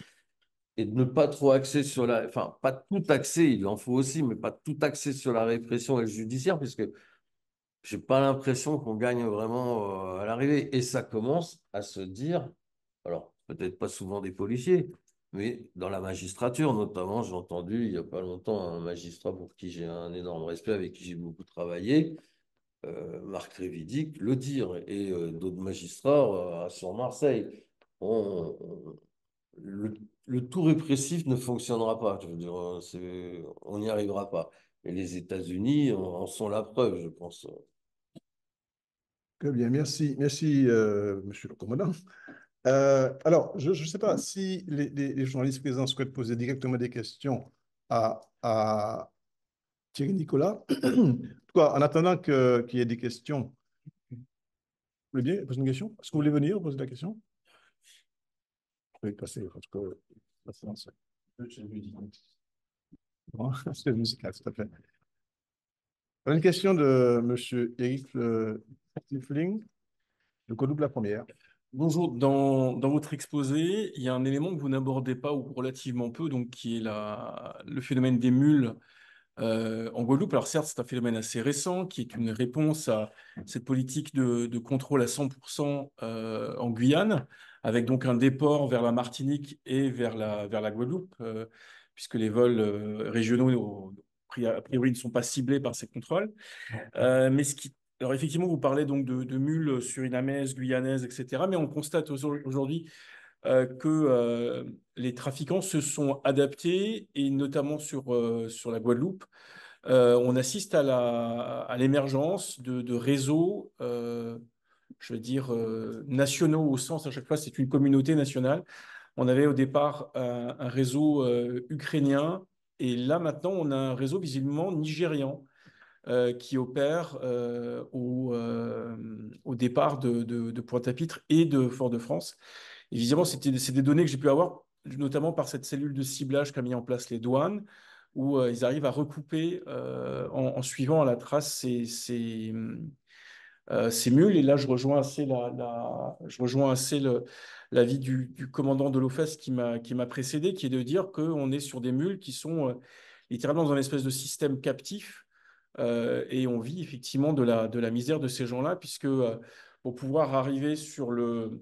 et de ne pas trop axer sur enfin, pas tout axer, il en faut aussi, mais pas tout axer sur la répression et le judiciaire, puisque j'ai pas l'impression qu'on gagne vraiment à l'arrivée. Et ça commence à se dire, alors peut-être pas souvent des policiers, mais dans la magistrature notamment, j'ai entendu il y a pas longtemps un magistrat pour qui j'ai un énorme respect, avec qui j'ai beaucoup travaillé, Marc Trévidic le dire, et d'autres magistrats sur Marseille. On- on- le, le tout répressif ne fonctionnera pas. Je veux dire, on n'y arrivera pas. Et les États-Unis en sont la preuve, je pense. Très bien, merci, merci, monsieur le commandant. Alors, je ne sais pas si les journalistes présents souhaitent poser directement des questions à Thierry Nicolas. En tout cas, en attendant qu'il y ait des questions, vous voulez bien poser une question? Est-ce que vous voulez venir poser la question? Oui, passer, en tout cas, la séance. Bon, c'est musical, tout à fait. Une question de monsieur Eric Stifling, de Codoube la première. Bonjour, dans votre exposé, il y a un élément que vous n'abordez pas ou relativement peu, donc qui est le phénomène des mules en Guadeloupe. Alors certes, c'est un phénomène assez récent qui est une réponse à cette politique de contrôle à 100% en Guyane, avec donc un déport vers la Martinique et vers la Guadeloupe, puisque les vols régionaux, a priori, ne sont pas ciblés par ces contrôles. Alors effectivement, vous parlez donc de mules surinamaises, guyanaises, etc. Mais on constate aujourd'hui que les trafiquants se sont adaptés, et notamment sur la Guadeloupe. On assiste à l'émergence de réseaux, je veux dire, nationaux, au sens, à chaque fois, c'est une communauté nationale. On avait au départ un réseau ukrainien, et là maintenant, on a un réseau visiblement nigérian qui opère au départ de Pointe-à-Pitre et de Fort-de-France. Évidemment, c'est des données que j'ai pu avoir, notamment par cette cellule de ciblage qu'a mis en place les douanes, où ils arrivent à recouper en suivant à la trace ces mules. Et là, je rejoins assez je rejoins assez l'avis du commandant de l'OFES qui m'a précédé, qui est de dire qu'on est sur des mules qui sont littéralement dans un espèce de système captif, et on vit effectivement de la misère de ces gens-là, puisque pour pouvoir arriver sur le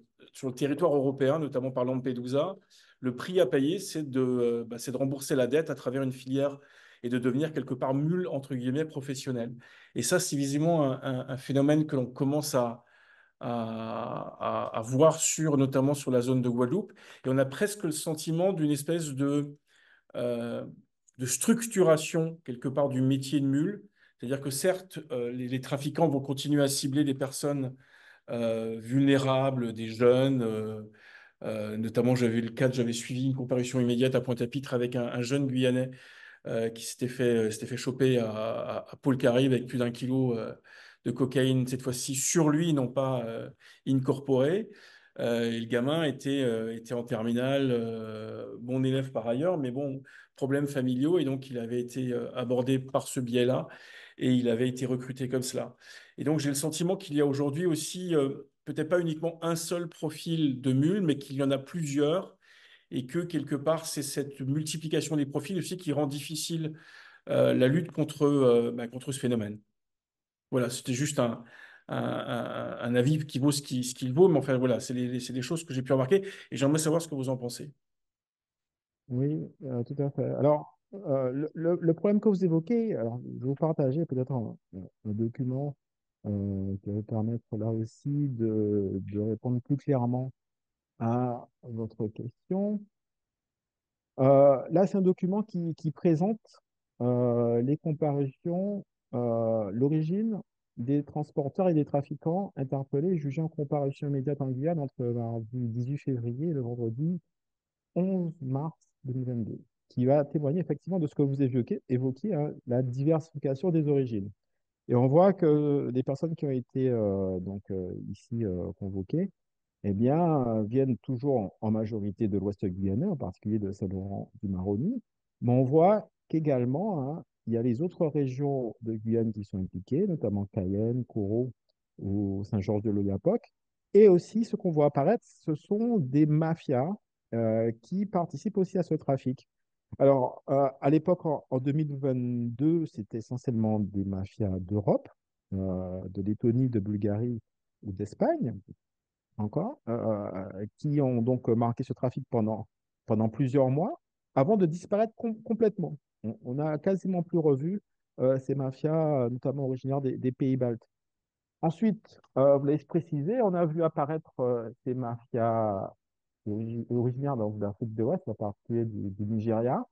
territoire européen, notamment par Lampedusa, le prix à payer, c'est de rembourser la dette à travers une filière et de devenir quelque part mule, entre guillemets, professionnel. Et ça, c'est visiblement un phénomène que l'on commence à voir notamment sur la zone de Guadeloupe. Et on a presque le sentiment d'une espèce euh, de structuration, quelque part, du métier de mule. C'est-à-dire que certes, les trafiquants vont continuer à cibler des personnes vulnérables, des jeunes. Notamment, j'avais suivi une comparution immédiate à Pointe-à-Pitre avec un jeune Guyanais qui s'était fait choper à Pôle-Caraïbes avec plus d'1 kilo de cocaïne, cette fois-ci sur lui, non pas incorporé. Et le gamin était en terminale, bon élève par ailleurs, mais bon, problèmes familiaux, et donc il avait été abordé par ce biais-là, et il avait été recruté comme cela. Et donc j'ai le sentiment qu'il y a aujourd'hui aussi, peut-être pas uniquement un seul profil de mule, mais qu'il y en a plusieurs, et que quelque part, c'est cette multiplication des profils aussi qui rend difficile la lutte contre ce phénomène. Voilà, c'était juste un avis qui vaut ce qu'il vaut, mais enfin voilà, c'est des choses que j'ai pu remarquer, et j'aimerais savoir ce que vous en pensez. Oui, tout à fait. Alors, le problème que vous évoquez, alors, je vais vous partager peut-être un document qui va vous permettre là aussi de répondre plus clairement à votre question. Là, c'est un document qui présente les comparutions, l'origine des transporteurs et des trafiquants interpellés et jugés en comparution immédiate en Guyane entre le mardi 18 février et le vendredi 11 mars 2022, qui va témoigner effectivement de ce que vous évoquiez, hein, la diversification des origines. Et on voit que les personnes qui ont été ici convoquées, eh bien, viennent toujours en majorité de l'Ouest guyanais, en particulier de Saint-Laurent-du-Maroni. Mais on voit qu'également, hein, il y a les autres régions de Guyane qui sont impliquées, notamment Cayenne, Coro ou Saint-Georges de l'Oyapock. Et aussi, ce qu'on voit apparaître, ce sont des mafias qui participent aussi à ce trafic. Alors, à l'époque, en 2022, c'était essentiellement des mafias d'Europe, de Lettonie, de Bulgarie ou d'Espagne encore, qui ont donc marqué ce trafic pendant plusieurs mois avant de disparaître complètement. On n'a quasiment plus revu ces mafias, notamment originaires des pays baltes. Ensuite, vous l'avez précisé, on a vu apparaître ces mafias originaires donc, d'Afrique de l'Ouest, en particulier du Nigeria,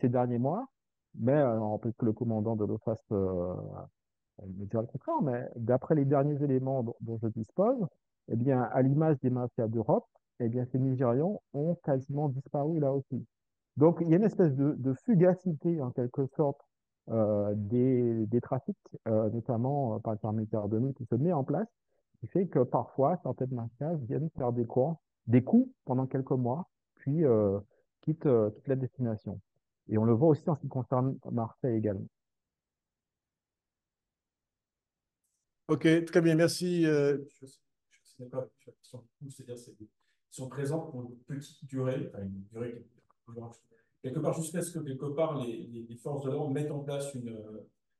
ces derniers mois. Mais on rappelle que le commandant de l'OFAS me dira le contraire, mais d'après les derniers éléments dont je dispose, eh bien, à l'image des mafias d'Europe, eh bien, ces Nigérians ont quasiment disparu là aussi. Donc, il y a une espèce de fugacité, en quelque sorte, des trafics, notamment par l'intermédiaire de nous, qui se met en place, qui fait que parfois, certaines mafias viennent faire des coups pendant quelques mois, puis quittent la destination. Et on le voit aussi en ce qui concerne Marseille également. Ok, très bien, merci. assez d'accord avec la question du coût, c'est-à-dire qu'ils sont présents pour une petite durée, enfin une durée quelque part jusqu'à ce que quelque part les forces de l'ordre mettent en place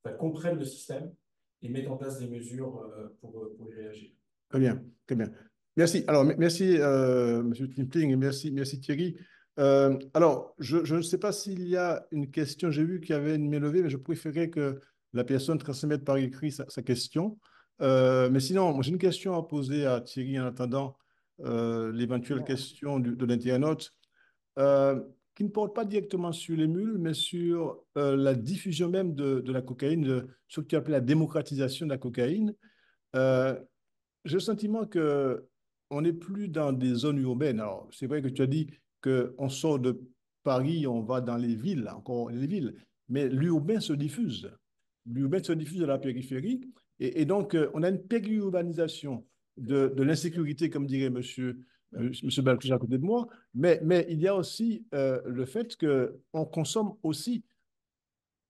enfin, comprennent le système et mettent en place des mesures pour y réagir. Très bien, très bien. Merci. Alors, merci, Monsieur Knimpling, et merci Thierry. Alors, je ne sais pas s'il y a une question. J'ai vu qu'il y avait une main levée, mais je préférais que la personne transmette par écrit sa question. Mais sinon, moi, j'ai une question à poser à Thierry en attendant l'éventuelle question de l'internaute, qui ne porte pas directement sur les mules, mais sur la diffusion même de la cocaïne, ce que tu appelles la démocratisation de la cocaïne. Euh, j'ai le sentiment que on n'est plus dans des zones urbaines. Alors, c'est vrai que tu as dit qu'on sort de Paris, on va dans les villes, encore les villes, mais l'urbain se diffuse. L'urbain se diffuse à la périphérie. Et donc, on a une périurbanisation de l'insécurité, comme dirait monsieur Balthus à côté de moi. Mais il y a aussi le fait qu'on consomme aussi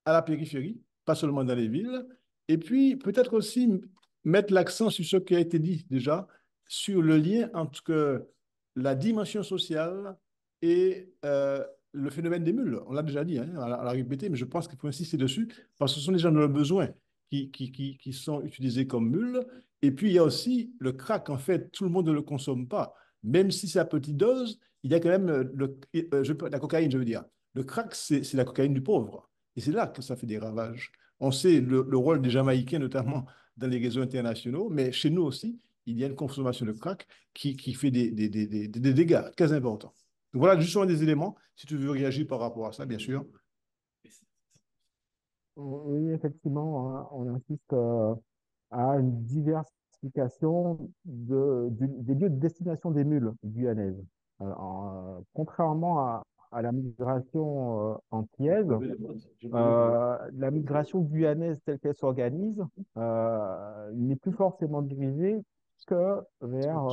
à la périphérie, pas seulement dans les villes. Et puis, peut-être aussi mettre l'accent sur ce qui a été dit déjà, sur le lien entre la dimension sociale et le phénomène des mules. On l'a déjà dit, hein, on l'a répété, mais je pense qu'il faut insister dessus, parce que ce sont les gens dans le besoin qui sont utilisés comme mules. Et puis, il y a aussi le crack. En fait, tout le monde ne le consomme pas. Même si c'est à petite dose, il y a quand même la cocaïne, je veux dire. Le crack, c'est la cocaïne du pauvre. Et c'est là que ça fait des ravages. On sait le rôle des Jamaïcains, notamment dans les réseaux internationaux, mais chez nous aussi, il y a une consommation de crack qui fait des dégâts très importants. Donc voilà, justement des éléments, si tu veux réagir par rapport à ça, bien sûr. Oui, effectivement, hein, on insiste à une diversification des lieux de destination des mules guyanaises. Contrairement à la migration antillaise, la migration guyanaise telle qu'elle s'organise n'est plus forcément dirigée que vers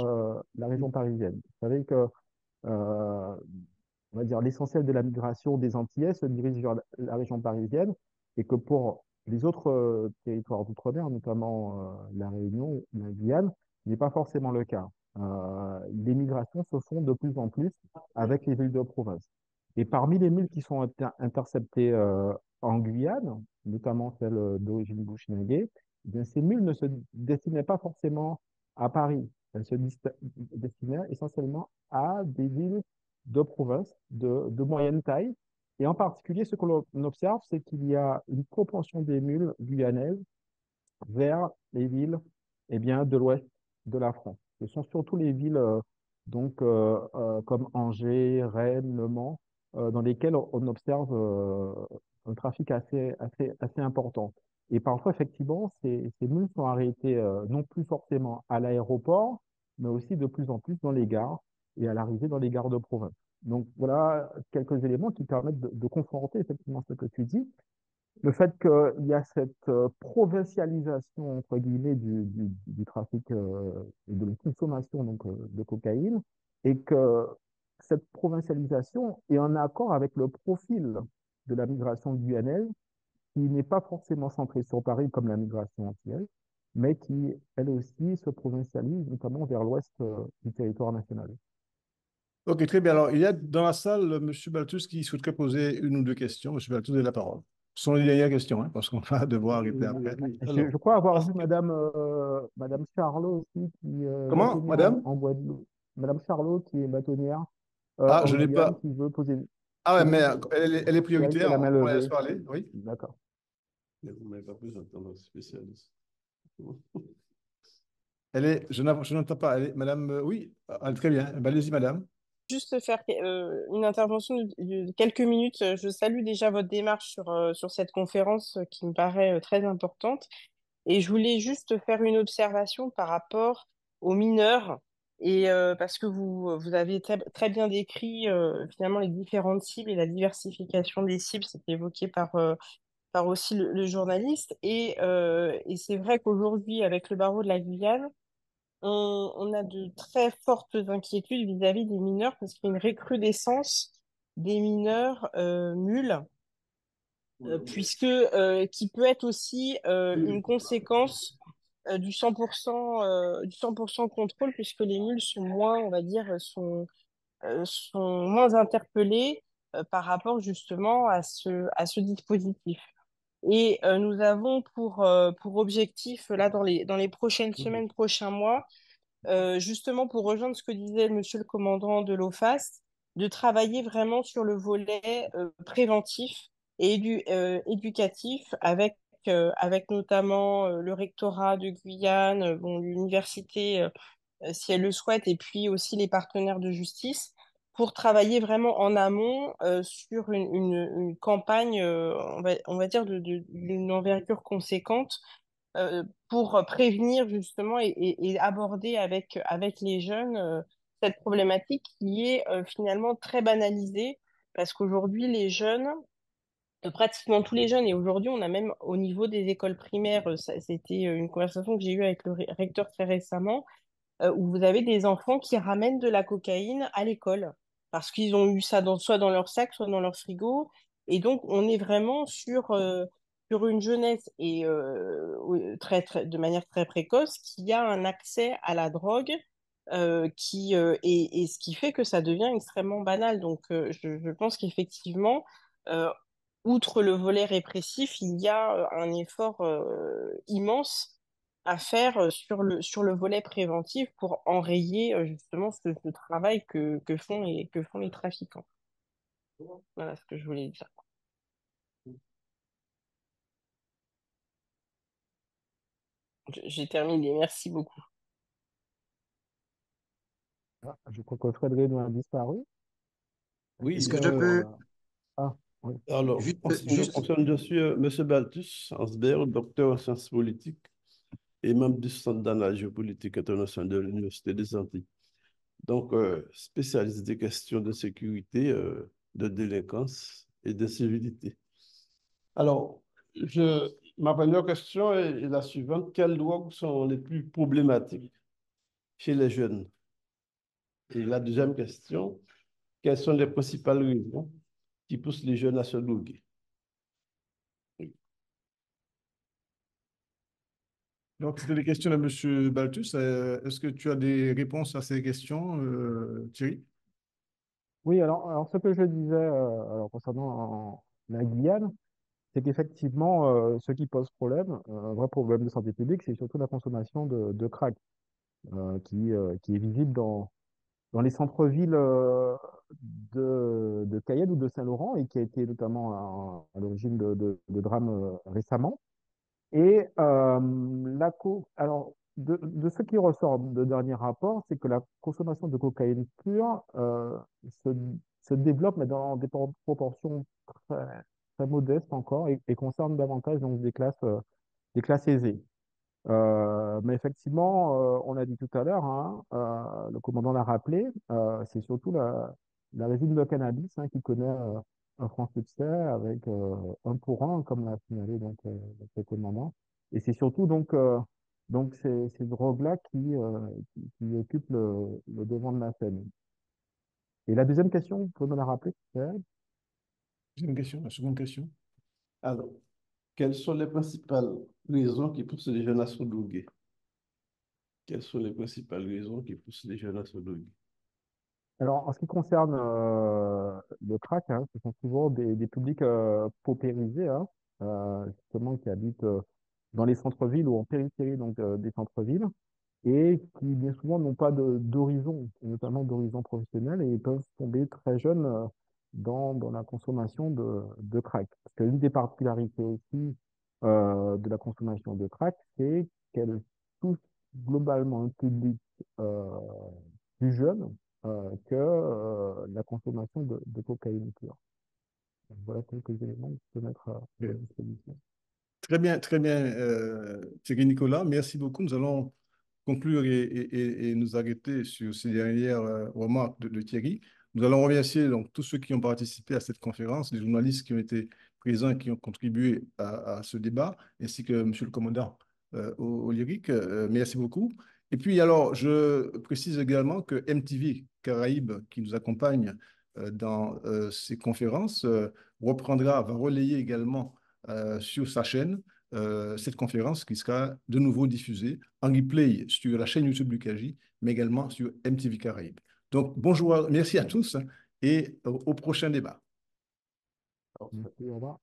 la région parisienne. Vous savez que euh, on va dire, l'essentiel de la migration des Antillais se dirige vers la région parisienne et que pour les autres territoires d'outre-mer, notamment la Réunion, la Guyane, ce n'est pas forcément le cas. Les migrations se font de plus en plus avec les villes de province. Et parmi les mules qui sont interceptées en Guyane, notamment celles d'origine bushinagé, eh bien, ces mules ne se destinaient pas forcément à Paris. Elles se destinaient essentiellement à des villes de province de moyenne taille. Et en particulier, ce que l'on observe, c'est qu'il y a une propension des mules guyanaises vers les villes de l'ouest de la France. Ce sont surtout les villes comme Angers, Rennes, Le Mans, dans lesquelles on observe un trafic assez important. Et parfois, effectivement, ces mules sont arrêtées non plus forcément à l'aéroport, mais aussi de plus en plus dans les gares et à l'arrivée dans les gares de province. Donc voilà quelques éléments qui permettent de conforter effectivement ce que tu dis. Le fait qu'il y a cette provincialisation, entre guillemets, du trafic et de la consommation de cocaïne, et que cette provincialisation est en accord avec le profil de la migration guyanaise, qui n'est pas forcément centrée sur Paris comme la migration antillaise, mais qui, elle aussi, se provincialise notamment vers l'ouest du territoire national. Ok, très bien. Alors, il y a dans la salle M. Balthus qui souhaiterait poser une ou deux questions. Monsieur Balthus, vous avez la parole. Ce sont les dernières questions, hein, parce qu'on va devoir arrêter après. Alors, Je crois avoir vu Madame Charlot aussi, qui comment, bâtonnière madame? en Guadeloupe. Madame Charlot, qui est bâtonnière Ah, en je n'ai Guyane, pas. qui veut poser. Ah ouais, Oui, mais elle est c'est elle qui a prioritaire. la main On la laisse levée. parler, oui. D'accord. Mais vous m'avez pas plus d'entendre spécialiste. Je n'entends pas. Madame, oui, très bien. Ben, allez-y, madame. Juste faire une intervention de quelques minutes. Je salue déjà votre démarche sur cette conférence qui me paraît très importante. Et je voulais juste faire une observation par rapport aux mineurs. Et parce que vous avez très bien décrit finalement les différentes cibles et la diversification des cibles, c'était évoqué par aussi le journaliste. Et c'est vrai qu'aujourd'hui, avec le barreau de la Guyane, on a de très fortes inquiétudes vis-à-vis des mineurs parce qu'il y a une recrudescence des mineurs mules, puisque qui peut être aussi une conséquence du 100%, du 100% contrôle, puisque les mules sont moins, on va dire, sont moins interpellées par rapport justement à ce dispositif. Et nous avons pour objectif, là, dans les prochaines semaines, prochains mois, justement pour rejoindre ce que disait Monsieur le commandant de l'OFAS, de travailler vraiment sur le volet préventif et éducatif avec notamment le rectorat de Guyane, bon, l'université si elle le souhaite, et puis aussi les partenaires de justice pour travailler vraiment en amont sur une campagne, on va dire, d'une envergure conséquente pour prévenir justement et aborder avec les jeunes cette problématique qui est finalement très banalisée parce qu'aujourd'hui, les jeunes, pratiquement tous les jeunes, et aujourd'hui, on a même au niveau des écoles primaires, c'était une conversation que j'ai eue avec le recteur très récemment, où vous avez des enfants qui ramènent de la cocaïne à l'école parce qu'ils ont eu ça soit dans leur sac, soit dans leur frigo. Et donc, on est vraiment sur une jeunesse de manière très précoce qui a un accès à la drogue et ce qui fait que ça devient extrêmement banal. Donc, je pense qu'effectivement, euh, outre le volet répressif, il y a un effort immense à faire sur le volet préventif pour enrayer justement ce travail que font les trafiquants. Voilà ce que je voulais dire. J'ai terminé. Merci beaucoup. Ah, je crois que Fred Reynaud a disparu. Oui, Est-ce que je peux Ah, oui. Alors, je juste confirme, je suis M. Baltus Ansberg, docteur en sciences politiques et membre du Centre d'analyse géopolitique internationale de l'Université des Antilles. Donc, spécialiste des questions de sécurité, de délinquance et de civilité. Alors, ma première question est la suivante. Quelles drogues sont les plus problématiques chez les jeunes? Et la deuxième question, quelles sont les principales raisons qui poussent les jeunes à se droguer? donc c'était les questions de M. Baltus. Est-ce que tu as des réponses à ces questions, Thierry? Oui, alors ce que je disais concernant la Guyane, c'est qu'effectivement, ce qui pose problème, un vrai problème de santé publique, c'est surtout la consommation de crack, qui est visible dans les centres-villes de Cayenne ou de Saint-Laurent et qui a été notamment à l'origine de drames récemment. Et alors, de ce qui ressort de dernier rapport, c'est que la consommation de cocaïne pure se, se développe, mais dans des proportions très, très modestes encore, et concerne davantage donc, des classes aisées. Mais effectivement, on l'a dit tout à l'heure, hein, le commandant l'a rappelé, c'est surtout la résine de cannabis qui connaît un franc succès avec un pour un, comme l'a signalé le commandant. Et c'est surtout donc ces drogues-là qui occupent le devant de la scène. Et la deuxième question, vous pouvez me la rappeler, c'est Deuxième question, la seconde question. Alors, quelles sont les principales raisons qui poussent les jeunes à se droguer? Quelles sont les principales raisons qui poussent les jeunes à se droguer? Alors, en ce qui concerne le crack, ce sont souvent des publics paupérisés, justement, qui habitent dans les centres-villes ou en périphérie donc, des centres-villes, et qui bien souvent n'ont pas d'horizon, et notamment d'horizon professionnel, et ils peuvent tomber très jeunes dans la consommation de crack. Parce que l'une des particularités aussi de la consommation de crack, c'est qu'elle touche globalement un public euh, plus jeune que la consommation de cocaïne pure. Donc, voilà quelques éléments que je peux mettre à votre disposition. Très bien, Thierry Nicolas. Merci beaucoup. Nous allons conclure et nous arrêter sur ces dernières remarques de Thierry. Nous allons remercier donc tous ceux qui ont participé à cette conférence, les journalistes qui ont été présents, qui ont contribué à ce débat, ainsi que Monsieur le commandant au lyrique. Merci beaucoup. Et puis alors, je précise également que MTV Caraïbes, qui nous accompagne dans ces conférences, va relayer également sur sa chaîne cette conférence qui sera de nouveau diffusée en replay sur la chaîne YouTube du KJ, mais également sur MTV Caraïbes. Donc, bonjour, merci à tous et au prochain débat. Merci, au revoir.